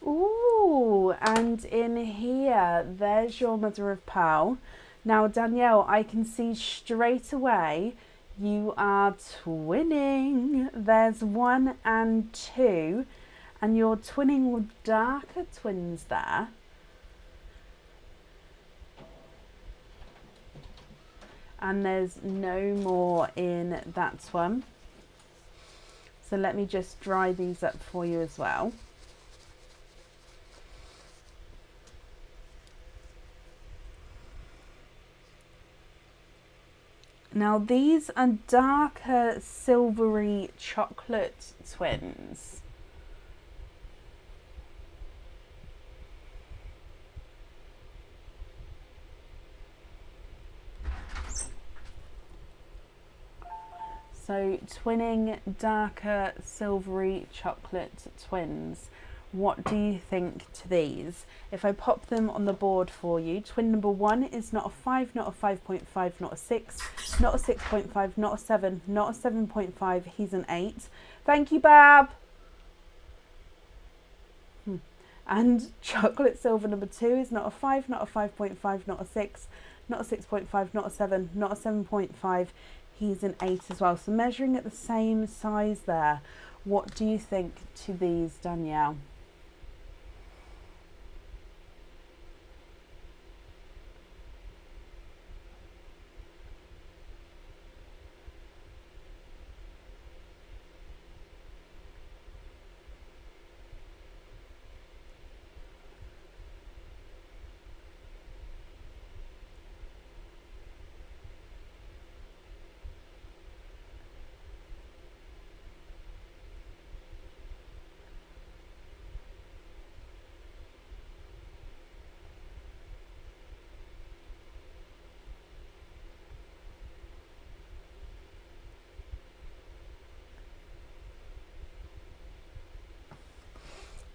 Speaker 1: Ooh, and in here, there's your mother of pearl. Now, Danielle, I can see straight away you are twinning. There's 1 and 2, and you're twinning with darker twins there. And there's no more in that one. So let me just dry these up for you as well. Now these are darker silvery chocolate twins. So twinning darker silvery chocolate twins. What do you think to these? If I pop them on the board for you, twin number 1 is not a 5, not a 5.5, not a 6, not a 6.5, not a 7, not a 7.5, he's an 8. Thank you, Bab. And chocolate silver number 2 is not a 5, not a 5.5, not a 6, not a 6.5, not a 7, not a 7.5, he's an 8 as well. So measuring at the same size there. What do you think to these, Danielle?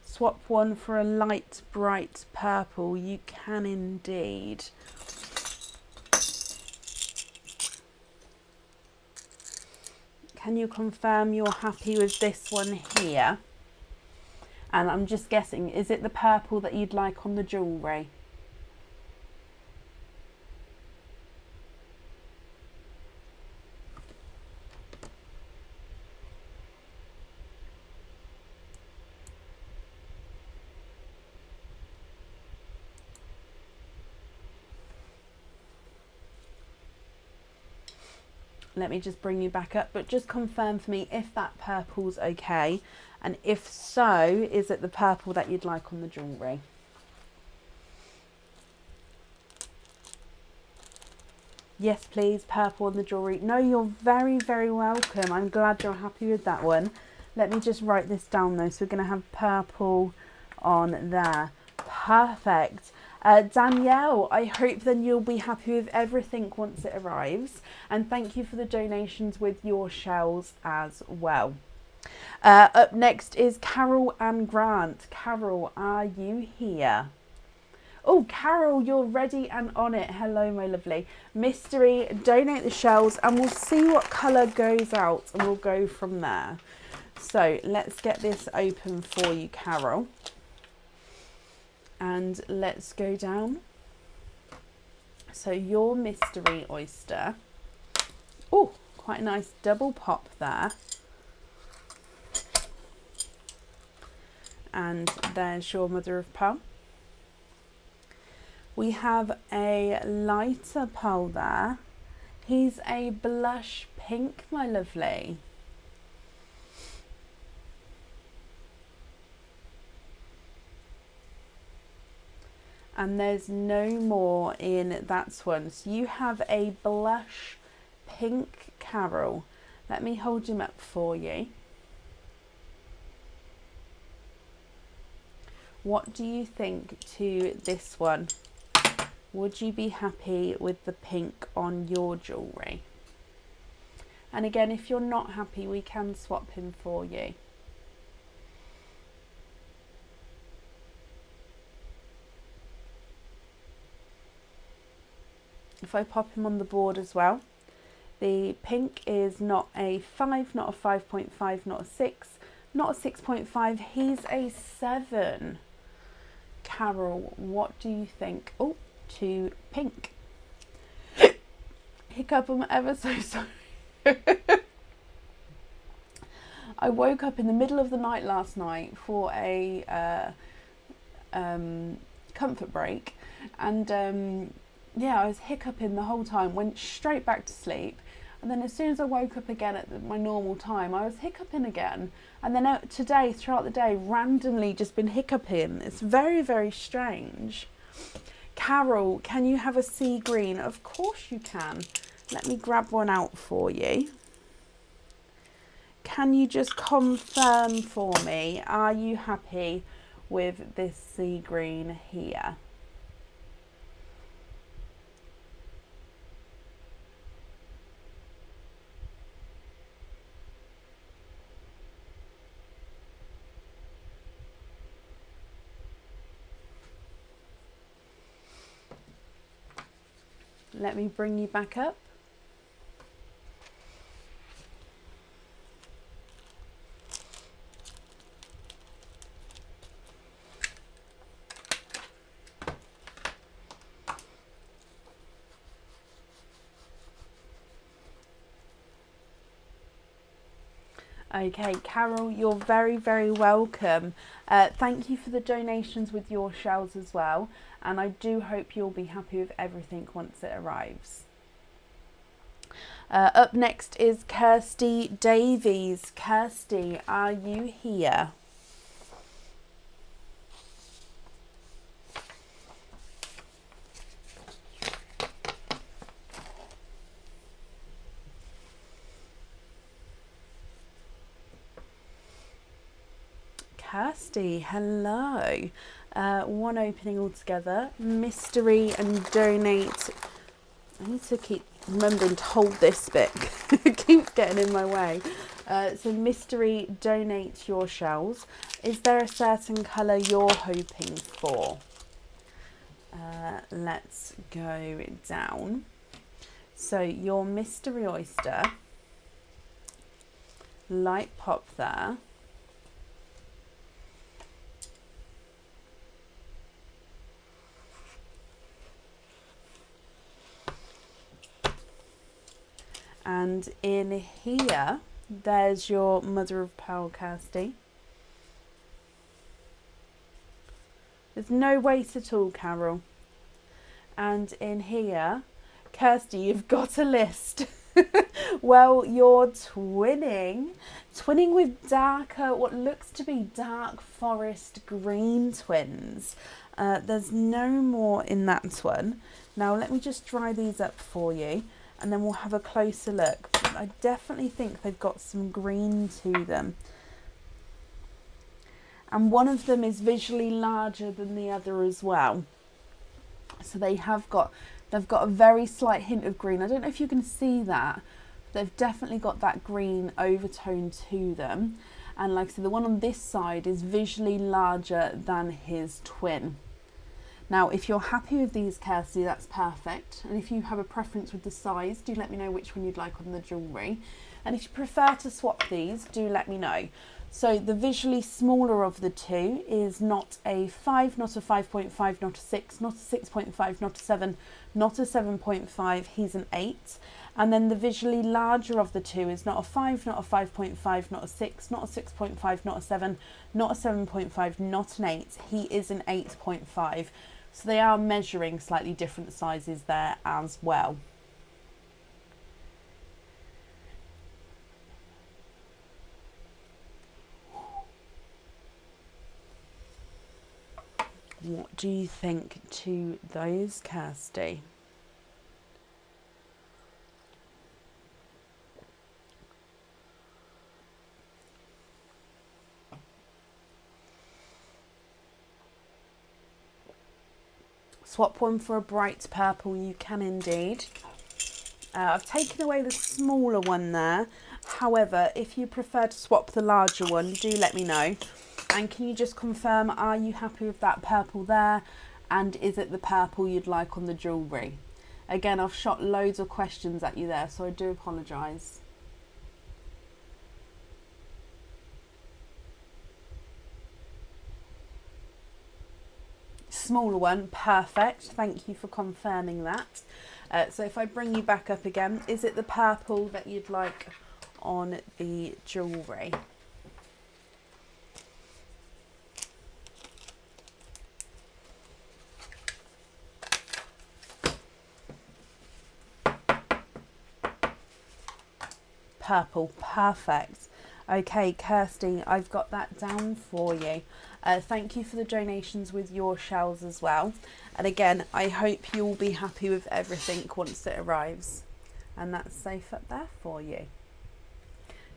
Speaker 1: Swap one for a light, bright purple. You can indeed. Can you confirm you're happy with this one here? And I'm just guessing, is it the purple that you'd like on the jewellery? Let me just bring you back up, but just confirm for me if that purple's okay, and if so, is it the purple that you'd like on the jewellery? Yes, please, purple on the jewellery. No, you're very, very welcome. I'm glad you're happy with that one. Let me just write this down though. So we're going to have purple on there. Perfect. Danielle, I hope then you'll be happy with everything once it arrives. And thank you for the donations with your shells as well. Up next is Carol and Grant. Carol, are you here? Oh, Carol, you're ready and on it. Hello, my lovely. Mystery, donate the shells and we'll see what colour goes out and we'll go from there. So let's get this open for you, Carol. And let's go down. So your mystery oyster. Oh, quite a nice double pop there. And there's your mother of pearl. We have a lighter pearl there. He's a blush pink, my lovely. And there's no more in that one. So you have a blush pink Carol. Let me hold him up for you. What do you think to this one? Would you be happy with the pink on your jewellery? And again, if you're not happy, we can swap him for you. If I pop him on the board as well, the pink is not a 5, not a 5.5, not a 6, not a 6.5, he's a 7. Carol, what do you think? Oh, to pink. Hiccup, I'm ever so sorry. I woke up in the middle of the night last night for a comfort break, and yeah, I was hiccuping the whole time, went straight back to sleep, and then as soon as I woke up again at my normal time, I was hiccuping again, and then today, throughout the day, randomly just been hiccuping. It's very, very strange. Carol, can you have a sea green? Of course you can. Let me grab one out for you. Can you just confirm for me, are you happy with this sea green here? Let me bring you back up. Okay, Carol, you're very, very welcome. Thank you for the donations with your shells as well. And I do hope you'll be happy with everything once it arrives. Up next is Kirsty Davies. Kirsty, are you here? Kirsty, hello. One opening altogether. Mystery and donate. I need to keep remembering to hold this bit. It keeps getting in my way. So mystery, donate your shells. Is there a certain colour you're hoping for? Let's go down. So your mystery oyster. Light pop there. And in here, there's your mother of pearl, Kirsty. There's no weight at all, Carol. And in here, Kirsty, you've got a list. Well, you're twinning with darker, what looks to be dark forest green twins. There's no more in that one. Now, let me just dry these up for you, and then we'll have a closer look. I definitely think they've got some green to them. And one of them is visually larger than the other as well. So they've got a very slight hint of green. I don't know if you can see that. They've definitely got that green overtone to them. And like I said, the one on this side is visually larger than his twin. Now, if you're happy with these, Kirsty, that's perfect. And if you have a preference with the size, do let me know which one you'd like on the jewellery. And if you prefer to swap these, do let me know. So the visually smaller of the two is not a 5, not a 5.5, not a 6, not a 6.5, not a 7, not a 7.5, he's an 8. And then the visually larger of the two is not a 5, not a 5.5, not a 6, not a 6.5, not a 7, not a 7.5, not an 8. He is an 8.5. So they are measuring slightly different sizes there as well. What do you think to those, Kirsty? Swap one for a bright purple, you can indeed. I've taken away the smaller one there. However, if you prefer to swap the larger one, do let me know. And can you just confirm, are you happy with that purple there? And is it the purple you'd like on the jewellery? Again, I've shot loads of questions at you there, so I do apologise. Smaller one, perfect. Thank you for confirming that. So if I bring you back up again, is it the purple that you'd like on the jewellery? Purple, perfect. Okay, Kirsty, I've got that down for you. Thank you for the donations with your shells as well. And again, I hope you'll be happy with everything once it arrives. And that's safe up there for you.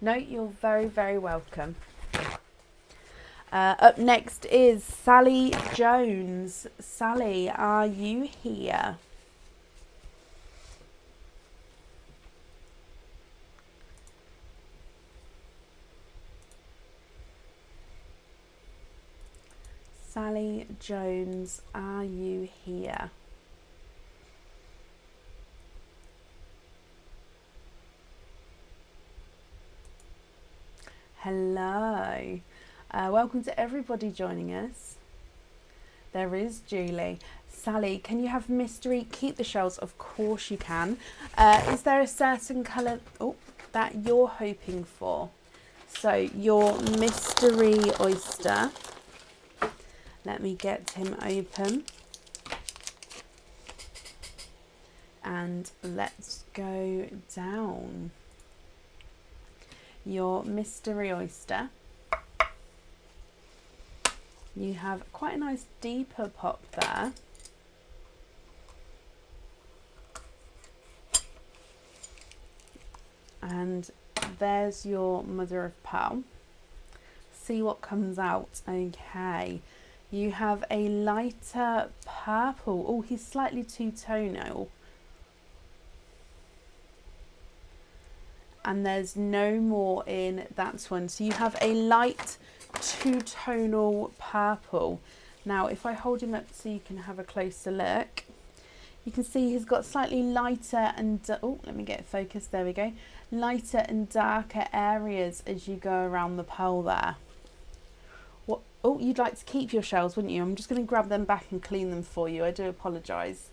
Speaker 1: No, you're very, very welcome. Up next is Sally Jones. Sally, are you here? Sally Jones, are you here? Hello. Welcome to everybody joining us. There is Julie. Sally, can you have mystery? Keep the shells. Of course you can. Is there a certain colour that you're hoping for? So your mystery oyster. Let me get him open. And let's go down. Your mystery oyster. You have quite a nice deeper pop there. And there's your mother of pearl. See what comes out. Okay. You have a lighter purple. Oh, he's slightly two-tonal. And there's no more in that one. So you have a light two-tonal purple. Now, if I hold him up so you can have a closer look, you can see he's got slightly lighter and, let me get it focused. There we go. Lighter and darker areas as you go around the pearl there. Oh, you'd like to keep your shells, wouldn't you? I'm just going to grab them back and clean them for you. I do apologise.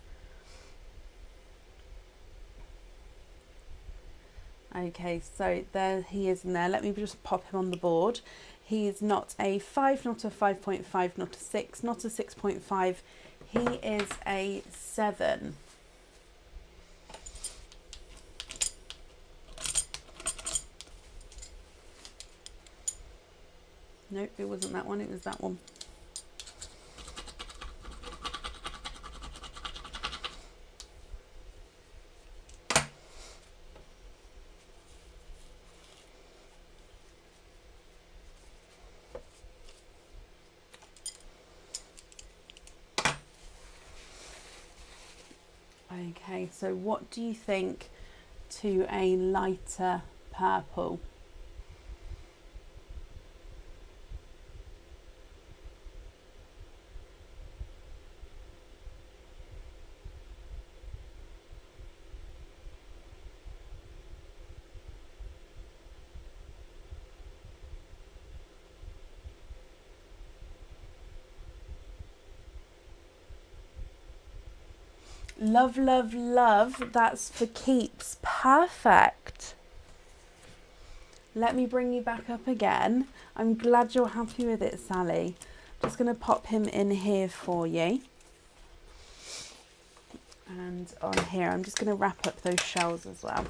Speaker 1: Okay, so there he is in there. Let me just pop him on the board. He is not a 5, not a 5.5, not a 6, not a 6.5. He is a 7. Nope, it wasn't that one, it was that one. Okay, so what do you think to a lighter purple? Love, love, love. That's for keeps. Perfect. Let me bring you back up again. I'm glad you're happy with it, Sally. Just going to pop him in here for you. And on here, I'm just going to wrap up those shells as well.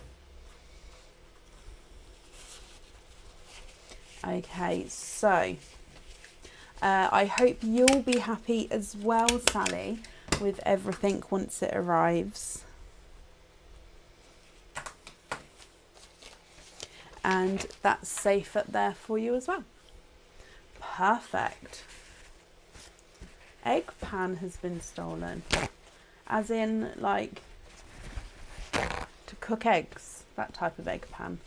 Speaker 1: Okay, so I hope you'll be happy as well, Sally, with everything once it arrives. And that's safe up there for you as well. Perfect. Egg pan has been stolen. As in, like, to cook eggs. That type of egg pan.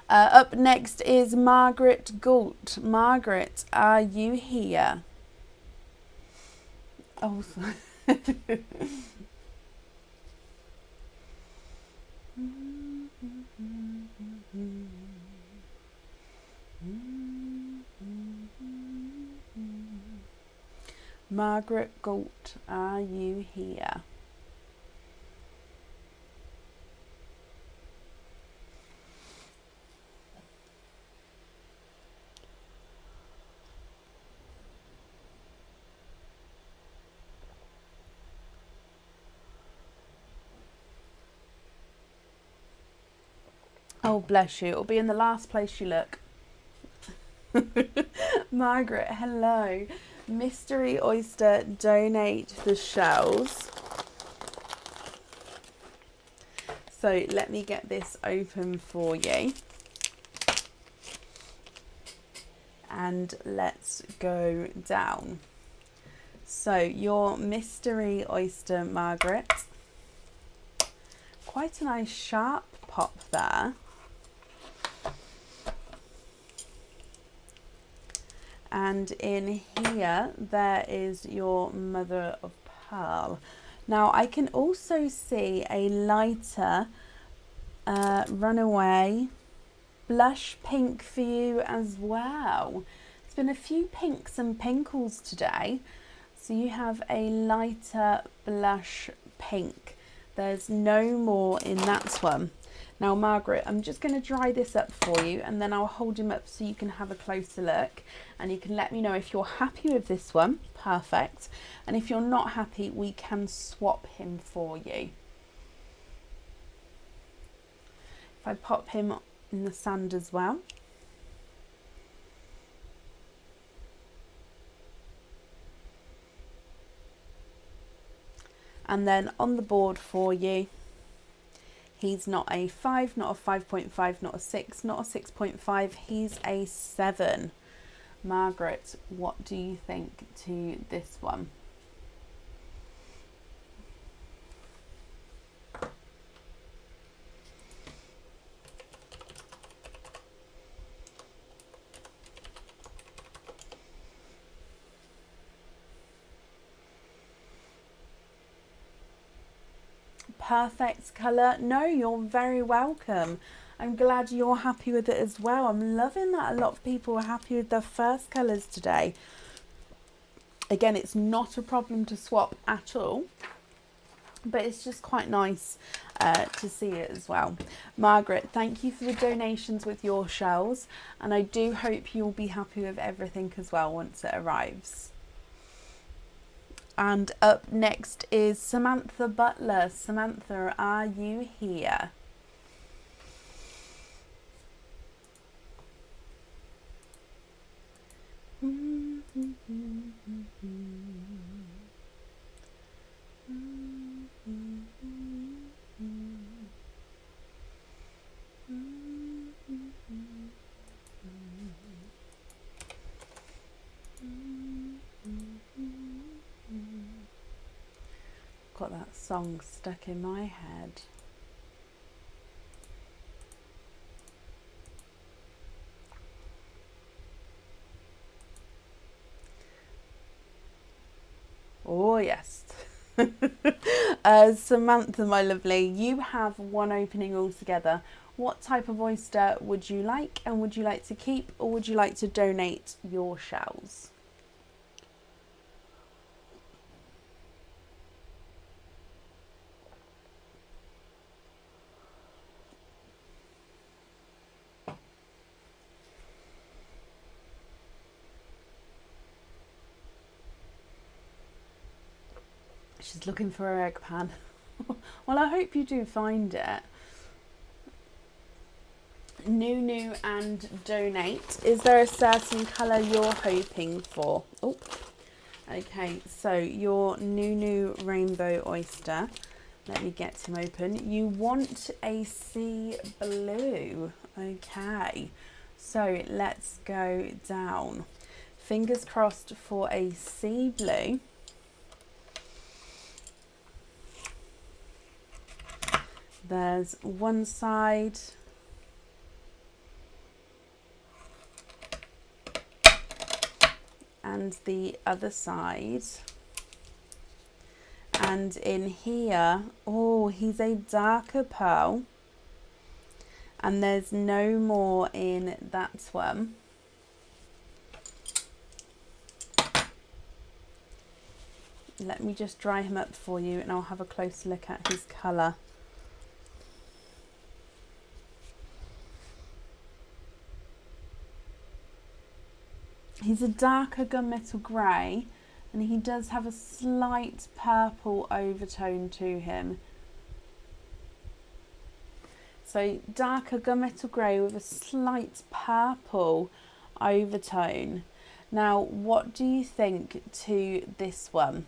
Speaker 1: Up next is Margaret Gault. Margaret, are you here? Oh, Margaret Gault, are you here? Oh, bless you. It'll be in the last place you look. Margaret, hello. Mystery Oyster, donate the shells. So let me get this open for you. And let's go down. So your Mystery Oyster, Margaret. Quite a nice sharp pop there. And in here, there is your mother of pearl. Now, I can also see a lighter runaway blush pink for you as well. It's been a few pinks and pinkles today. So you have a lighter blush pink. There's no more in that one. Now, Margaret, I'm just going to dry this up for you and then I'll hold him up so you can have a closer look and you can let me know if you're happy with this one. Perfect. And if you're not happy, we can swap him for you. If I pop him in the sand as well. And then on the board for you, he's not a 5, not a 5.5, not a 6, not a 6.5. He's a 7. Margaret, what do you think to this one? Perfect colour. No, you're very welcome. I'm glad you're happy with it as well. I'm loving that a lot of people are happy with their first colours today. Again, it's not a problem to swap at all, but it's just quite nice to see it as well. Margaret, thank you for the donations with your shells, and I do hope you'll be happy with everything as well once it arrives. And up next is Samantha Butler. Samantha, are you here? Got that song stuck in my head. Oh yes. Samantha, my lovely, you have one opening altogether. What type of oyster would you like, and would you like to keep or would you like to donate your shells? She's looking for her egg pan. Well, I hope you do find it. Nunu and Donate. Is there a certain colour you're hoping for? Oh, okay. So your Nunu Rainbow Oyster. Let me get him open. You want a sea blue. Okay. So let's go down. Fingers crossed for a sea blue. There's one side. And the other side. And in here, oh, he's a darker pearl. And there's no more in that one. Let me just dry him up for you and I'll have a closer look at his colour. He's a darker gunmetal grey and he does have a slight purple overtone to him. So darker gunmetal grey with a slight purple overtone. Now, what do you think to this one?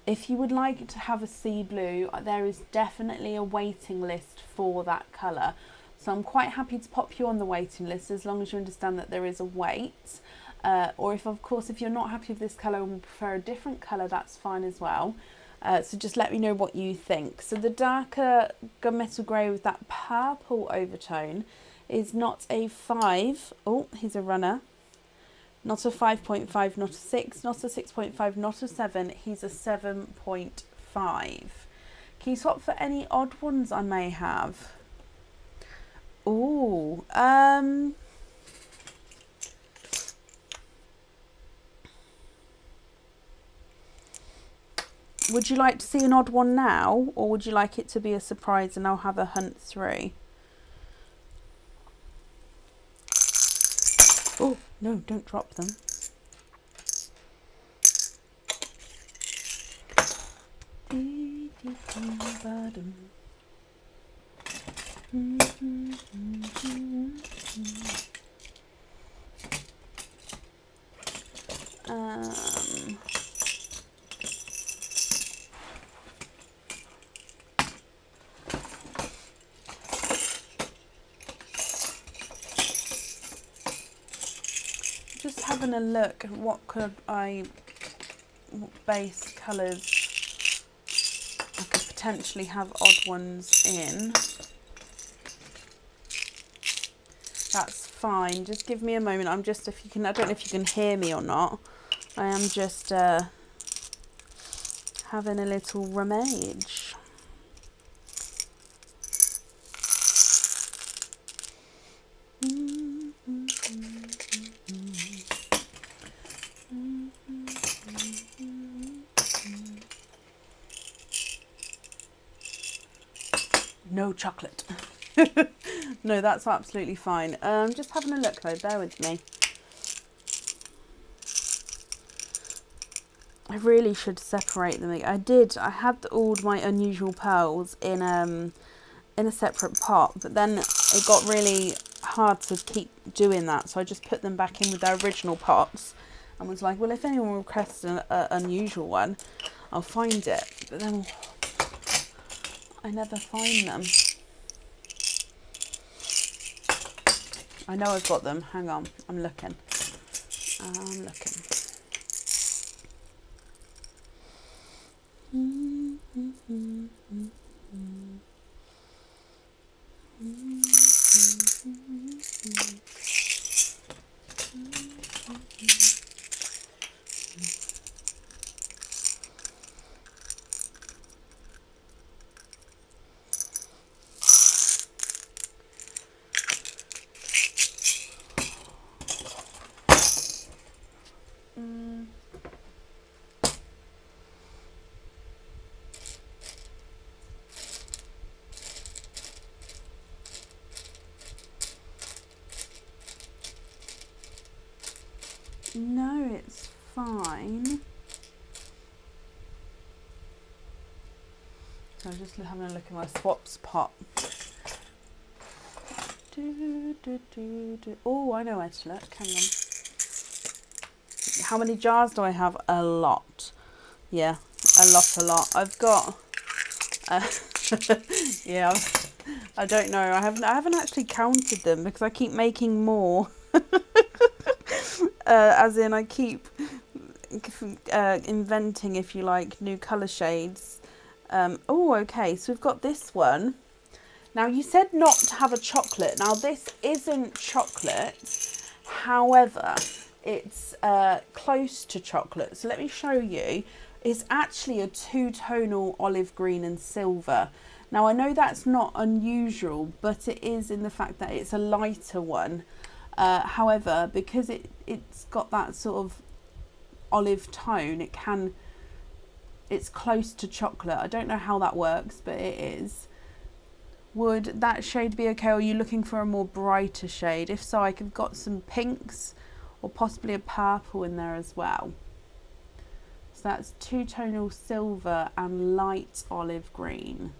Speaker 1: If you would like to have a sea blue, there is definitely a waiting list for that colour. So I'm quite happy to pop you on the waiting list as long as you understand that there is a wait. Or if, of course, if you're not happy with this colour and prefer a different colour, that's fine as well. So just let me know what you think. So the darker gunmetal grey with that purple overtone is not a 5. Oh, he's a runner. Not a 5.5, not a 6, not a 6.5, not a 7. He's a 7.5. Can you swap for any odd ones I may have? Ooh, would you like to see an odd one now, or would you like it to be a surprise and I'll have a hunt through? Oh, no, don't drop them. Just having a look at what base colours I could potentially have odd ones in. That's fine, just give me a moment. I'm just, if you can, I don't know if you can hear me or not. I am just having a little rummage. No chocolate. No, that's absolutely fine. Just having a look though, bear with me. I really should separate them. I had all my unusual pearls in a separate pot, but then it got really hard to keep doing that, so I just put them back in with their original pots and was like, well, if anyone requests an unusual one, I'll find it. But then I never find them. I know I've got them. Hang on, I'm looking. No, it's fine. So I'm just having a look at my swaps pot. Oh, I know where to look. Hang on. How many jars do I have? A lot. Yeah, a lot. I've got. Yeah, I don't know. I haven't actually counted them because I keep making more. As in, I keep inventing, if you like, new colour shades. Oh, okay. So we've got this one. Now, you said not to have a chocolate. Now, this isn't chocolate. However, it's close to chocolate. So let me show you. It's actually a two-tonal olive green and silver. Now, I know that's not unusual, but it is in the fact that it's a lighter one. However, because it's got that sort of olive tone, it's close to chocolate. I don't know how that works, but it is. Would that shade be okay, or are you looking for a more brighter shade? If so, I've got some pinks or possibly a purple in there as well. So that's two-tonal silver and light olive green.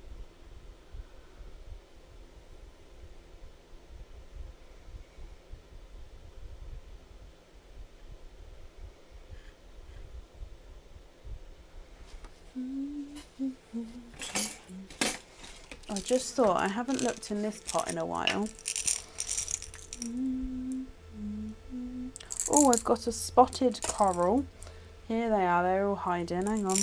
Speaker 1: I just thought, I haven't looked in this pot in a while. Oh, I've got a spotted coral. Here they are, they're all hiding. Hang on.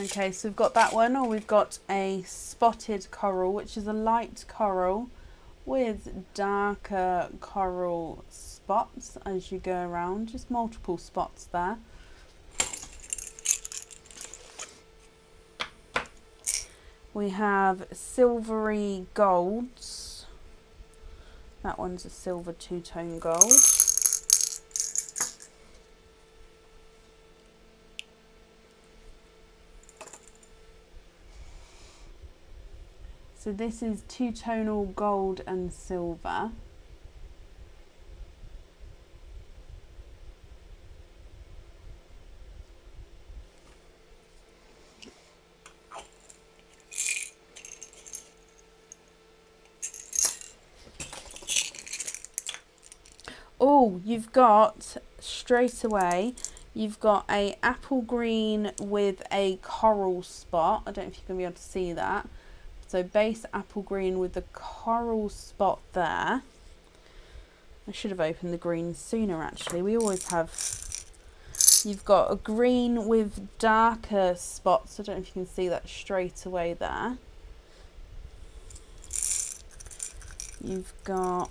Speaker 1: Okay, so we've got that one, or we've got a spotted coral, which is a light coral with darker coral spots as you go around, just multiple spots there. We have silvery golds. That one's a silver two-tone gold. So this is two-tonal gold and silver. Oh, you've got straight away, you've got a apple green with a coral spot. I don't know if you're going to be able to see that. So base apple green with the coral spot there. I should have opened the green sooner actually. We always have. You've got a green with darker spots. I don't know if you can see that straight away there. You've got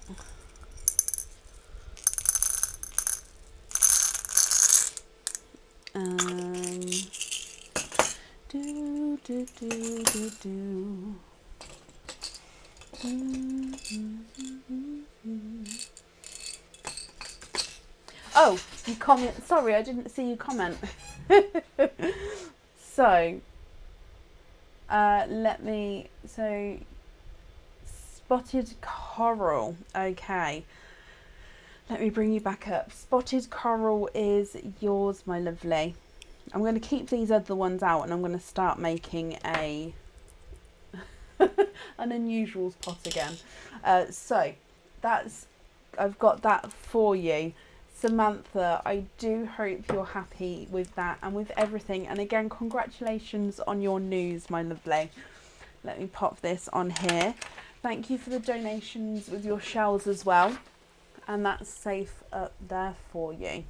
Speaker 1: Oh, you comment. Sorry, I didn't see you comment. So, so spotted coral. Okay. Let me bring you back up. Spotted coral is yours, my lovely. I'm going to keep these other ones out and I'm going to start making an unusuals pot again. So I've got that for you. Samantha, I do hope you're happy with that and with everything. And again, congratulations on your news, my lovely. Let me pop this on here. Thank you for the donations with your shells as well. And that's safe up there for you.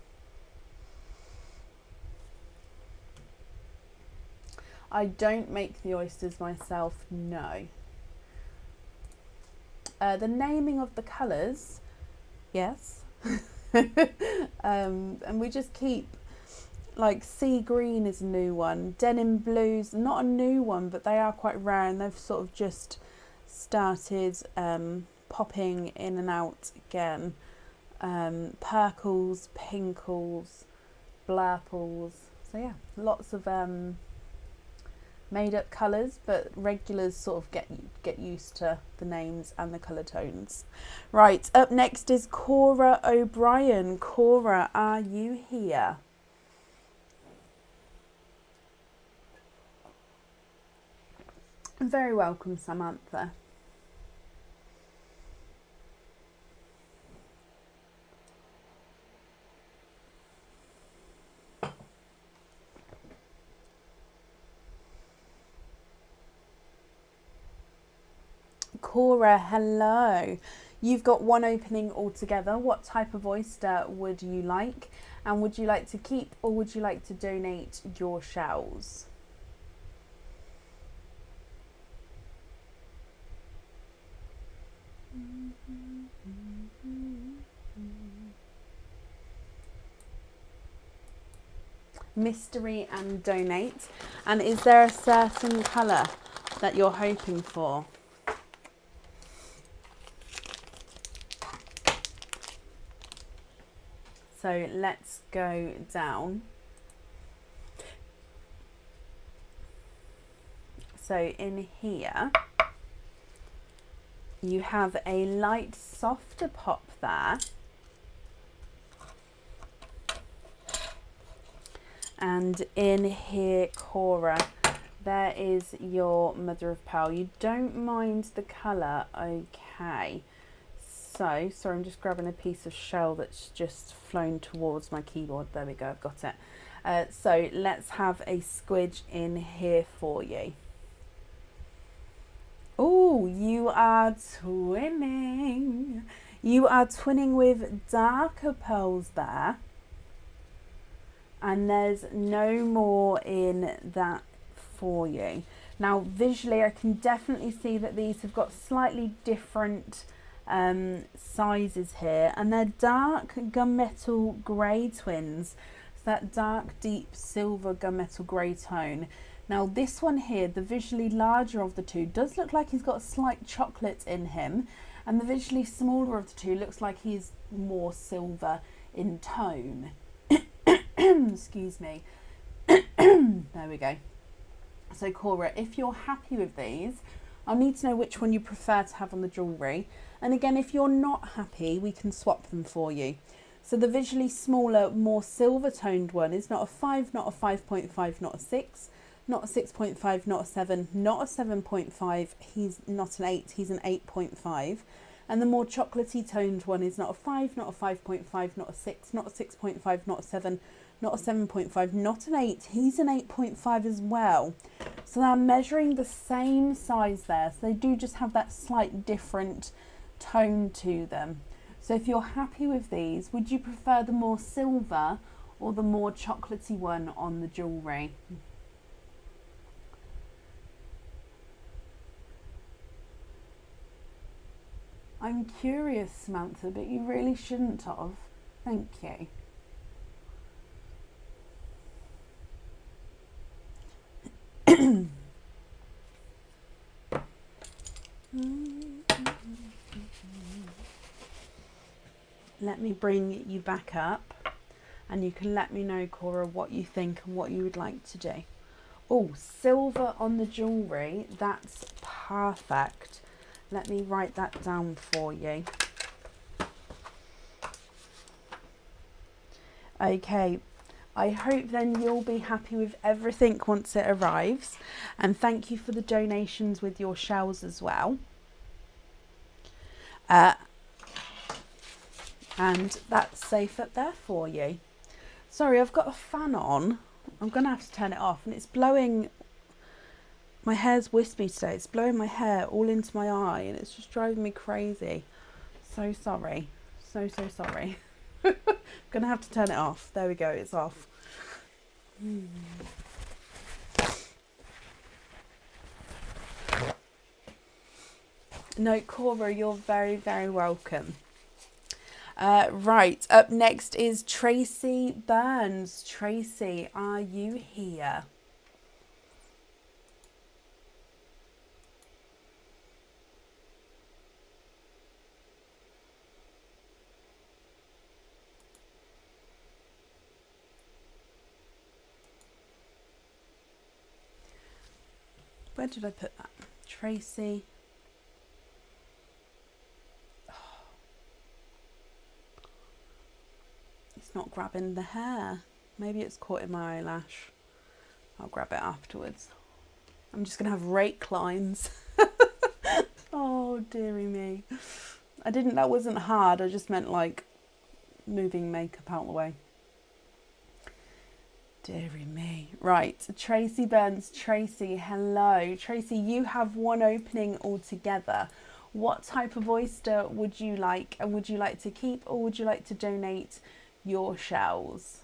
Speaker 1: I don't make the oysters myself, no. The naming of the colours, yes. And we just keep, like, sea green is a new one. Denim blues, not a new one, but they are quite rare and they've sort of just started popping in and out again. Purples, pinkles, blurples. So yeah, lots of made up colours, but regulars sort of get used to the names and the colour tones. Right, up next is Cora O'Brien. Cora, are you here? Very welcome, Samantha. Cora, hello. You've got one opening altogether. What type of oyster would you like? And would you like to keep or would you like to donate your shells? Mystery and donate. And is there a certain colour that you're hoping for? So let's go down. So in here, you have a light, softer pop there. And in here, Cora, there is your mother of pearl. You don't mind the colour, okay. So, sorry, I'm just grabbing a piece of shell that's just flown towards my keyboard. There we go, I've got it. So let's have a squidge in here for you. Oh, you are twinning. You are twinning with darker pearls there. And there's no more in that for you. Now, visually, I can definitely see that these have got slightly different sizes here, and they're dark gunmetal grey twins. So that dark deep silver gunmetal grey tone. Now this one here, the visually larger of the two, does look like he's got a slight chocolate in him, and the visually smaller of the two looks like he's more silver in tone. Excuse me. There we go. So Cora, if you're happy with these, I'll need to know which one you prefer to have on the jewellery. And again, if you're not happy, we can swap them for you. So the visually smaller, more silver toned one is not a 5, not a 5.5, not a 6, not a 6.5, not a 7, not a 7.5, he's not an 8, he's an 8.5. And the more chocolatey toned one is not a 5, not a 5.5, not a 6, not a 6.5, not a 7, not a 7.5, not an 8, he's an 8.5 as well. So they're measuring the same size there, so they do just have that slight different tone to them. So if you're happy with these, would you prefer the more silver or the more chocolatey one on the jewellery? I'm curious, Samantha, but you really shouldn't have. Thank you. Let me bring you back up and you can let me know, Cora, what you think and what you would like to do. Oh, silver on the jewellery, that's perfect. Let me write that down for you. Okay, I hope then you'll be happy with everything once it arrives, and thank you for the donations with your shells as well. And that's safe up there for you. Sorry, I've got a fan on. I'm going to have to turn it off, and it's blowing. My hair's wispy today. It's blowing my hair all into my eye, and it's just driving me crazy. So sorry. So sorry. Gonna have to turn it off. There we go, it's off. No, Cora, you're very, very welcome. Right, up next is Tracy Burns. Tracy, are you here? Where did I put that? Tracy. It's not grabbing the hair. Maybe it's caught in my eyelash. I'll grab it afterwards. I'm just going to have rake lines. Oh, dearie me. That wasn't hard. I just meant like moving makeup out of the way. Dearie me. Right, Tracy Burns. Tracy, hello. Tracy, you have one opening altogether. What type of oyster would you like? And would you like to keep or would you like to donate your shells?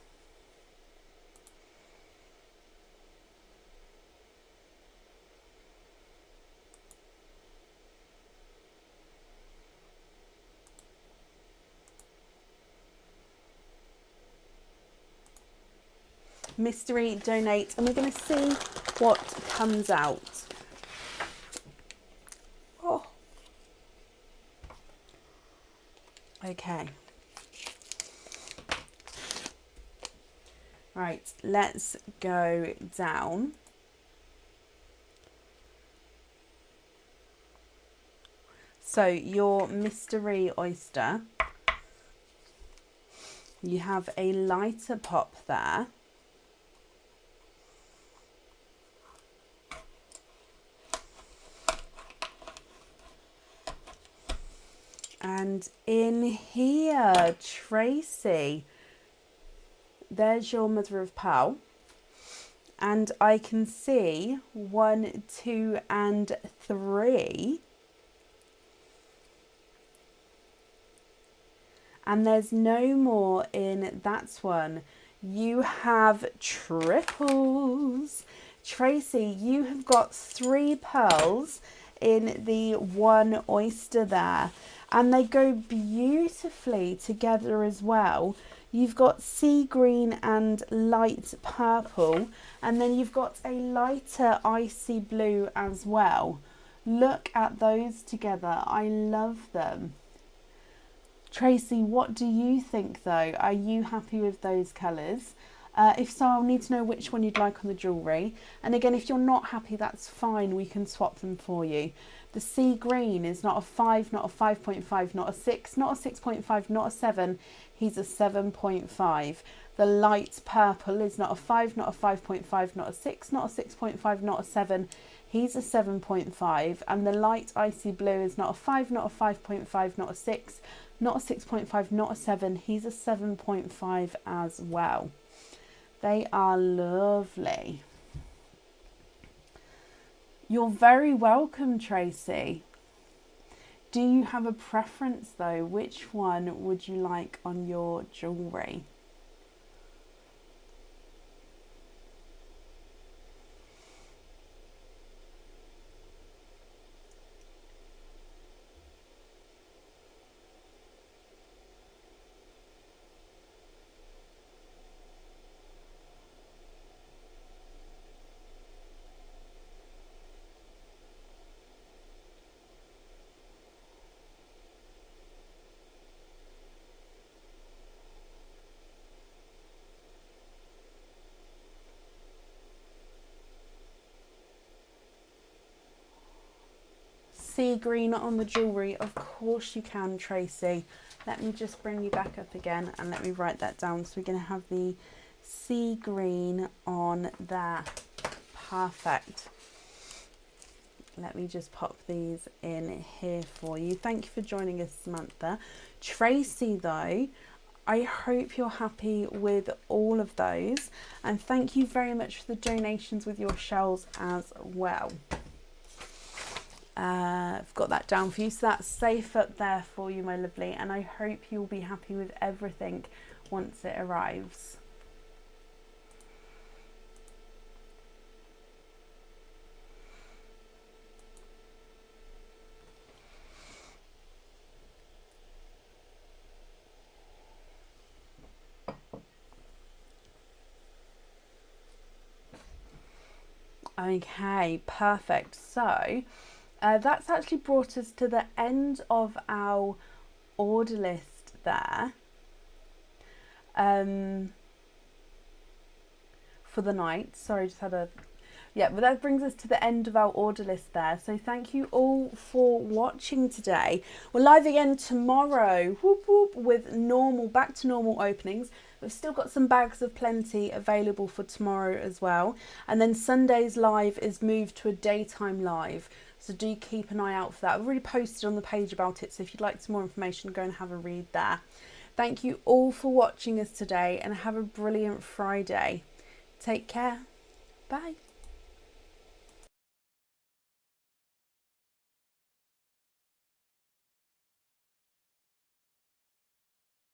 Speaker 1: Mystery, donate, and we're going to see what comes out. Oh. Okay. Right, let's go down. So your mystery oyster, you have a lighter pop there. And in here, Tracy, there's your mother of pearl. And I can see 1, 2, and 3. And there's no more in that one. You have triples. Tracy, you have got 3 pearls in the one oyster there. And they go beautifully together as well. You've got sea green and light purple. And then you've got a lighter icy blue as well. Look at those together. I love them. Tracy, what do you think though? Are you happy with those colours? If so, I'll need to know which one you'd like on the jewellery. And again, if you're not happy, that's fine. We can swap them for you. The sea green is not a 5, not a 5.5, not a 6, not a 6.5, not a 7. He's a 7.5. The light purple is not a 5, not a 5.5, not a 6, not a 6.5, not a 7. He's a 7.5. And the light icy blue is not a 5, not a 5.5, not a 6, not a 6.5, not a 7. He's a 7.5 as well. They are lovely. You're very welcome, Tracy. Do you have a preference though? Which one would you like on your jewellery? Sea green on the jewellery, of course you can, Tracy. Let me just bring you back up again and let me write that down. So we're going to have the sea green on there. Perfect. Let me just pop these in here for you. Thank you for joining us, Samantha. Tracy though, I hope you're happy with all of those, and thank you very much for the donations with your shells as well. I've got that down for you, so that's safe up there for you, my lovely, and I hope you'll be happy with everything once it arrives. Okay, perfect. So that's actually brought us to the end of our order list there for the night. Sorry, just had a Yeah, but that brings us to the end of our order list there. So thank you all for watching today. We're live again tomorrow, whoop whoop, with back to normal openings. We've still got some bags of plenty available for tomorrow as well. And then Sunday's live is moved to a daytime live. So do keep an eye out for that. I've already posted on the page about it. So if you'd like some more information, go and have a read there. Thank you all for watching us today and have a brilliant Friday. Take care. Bye.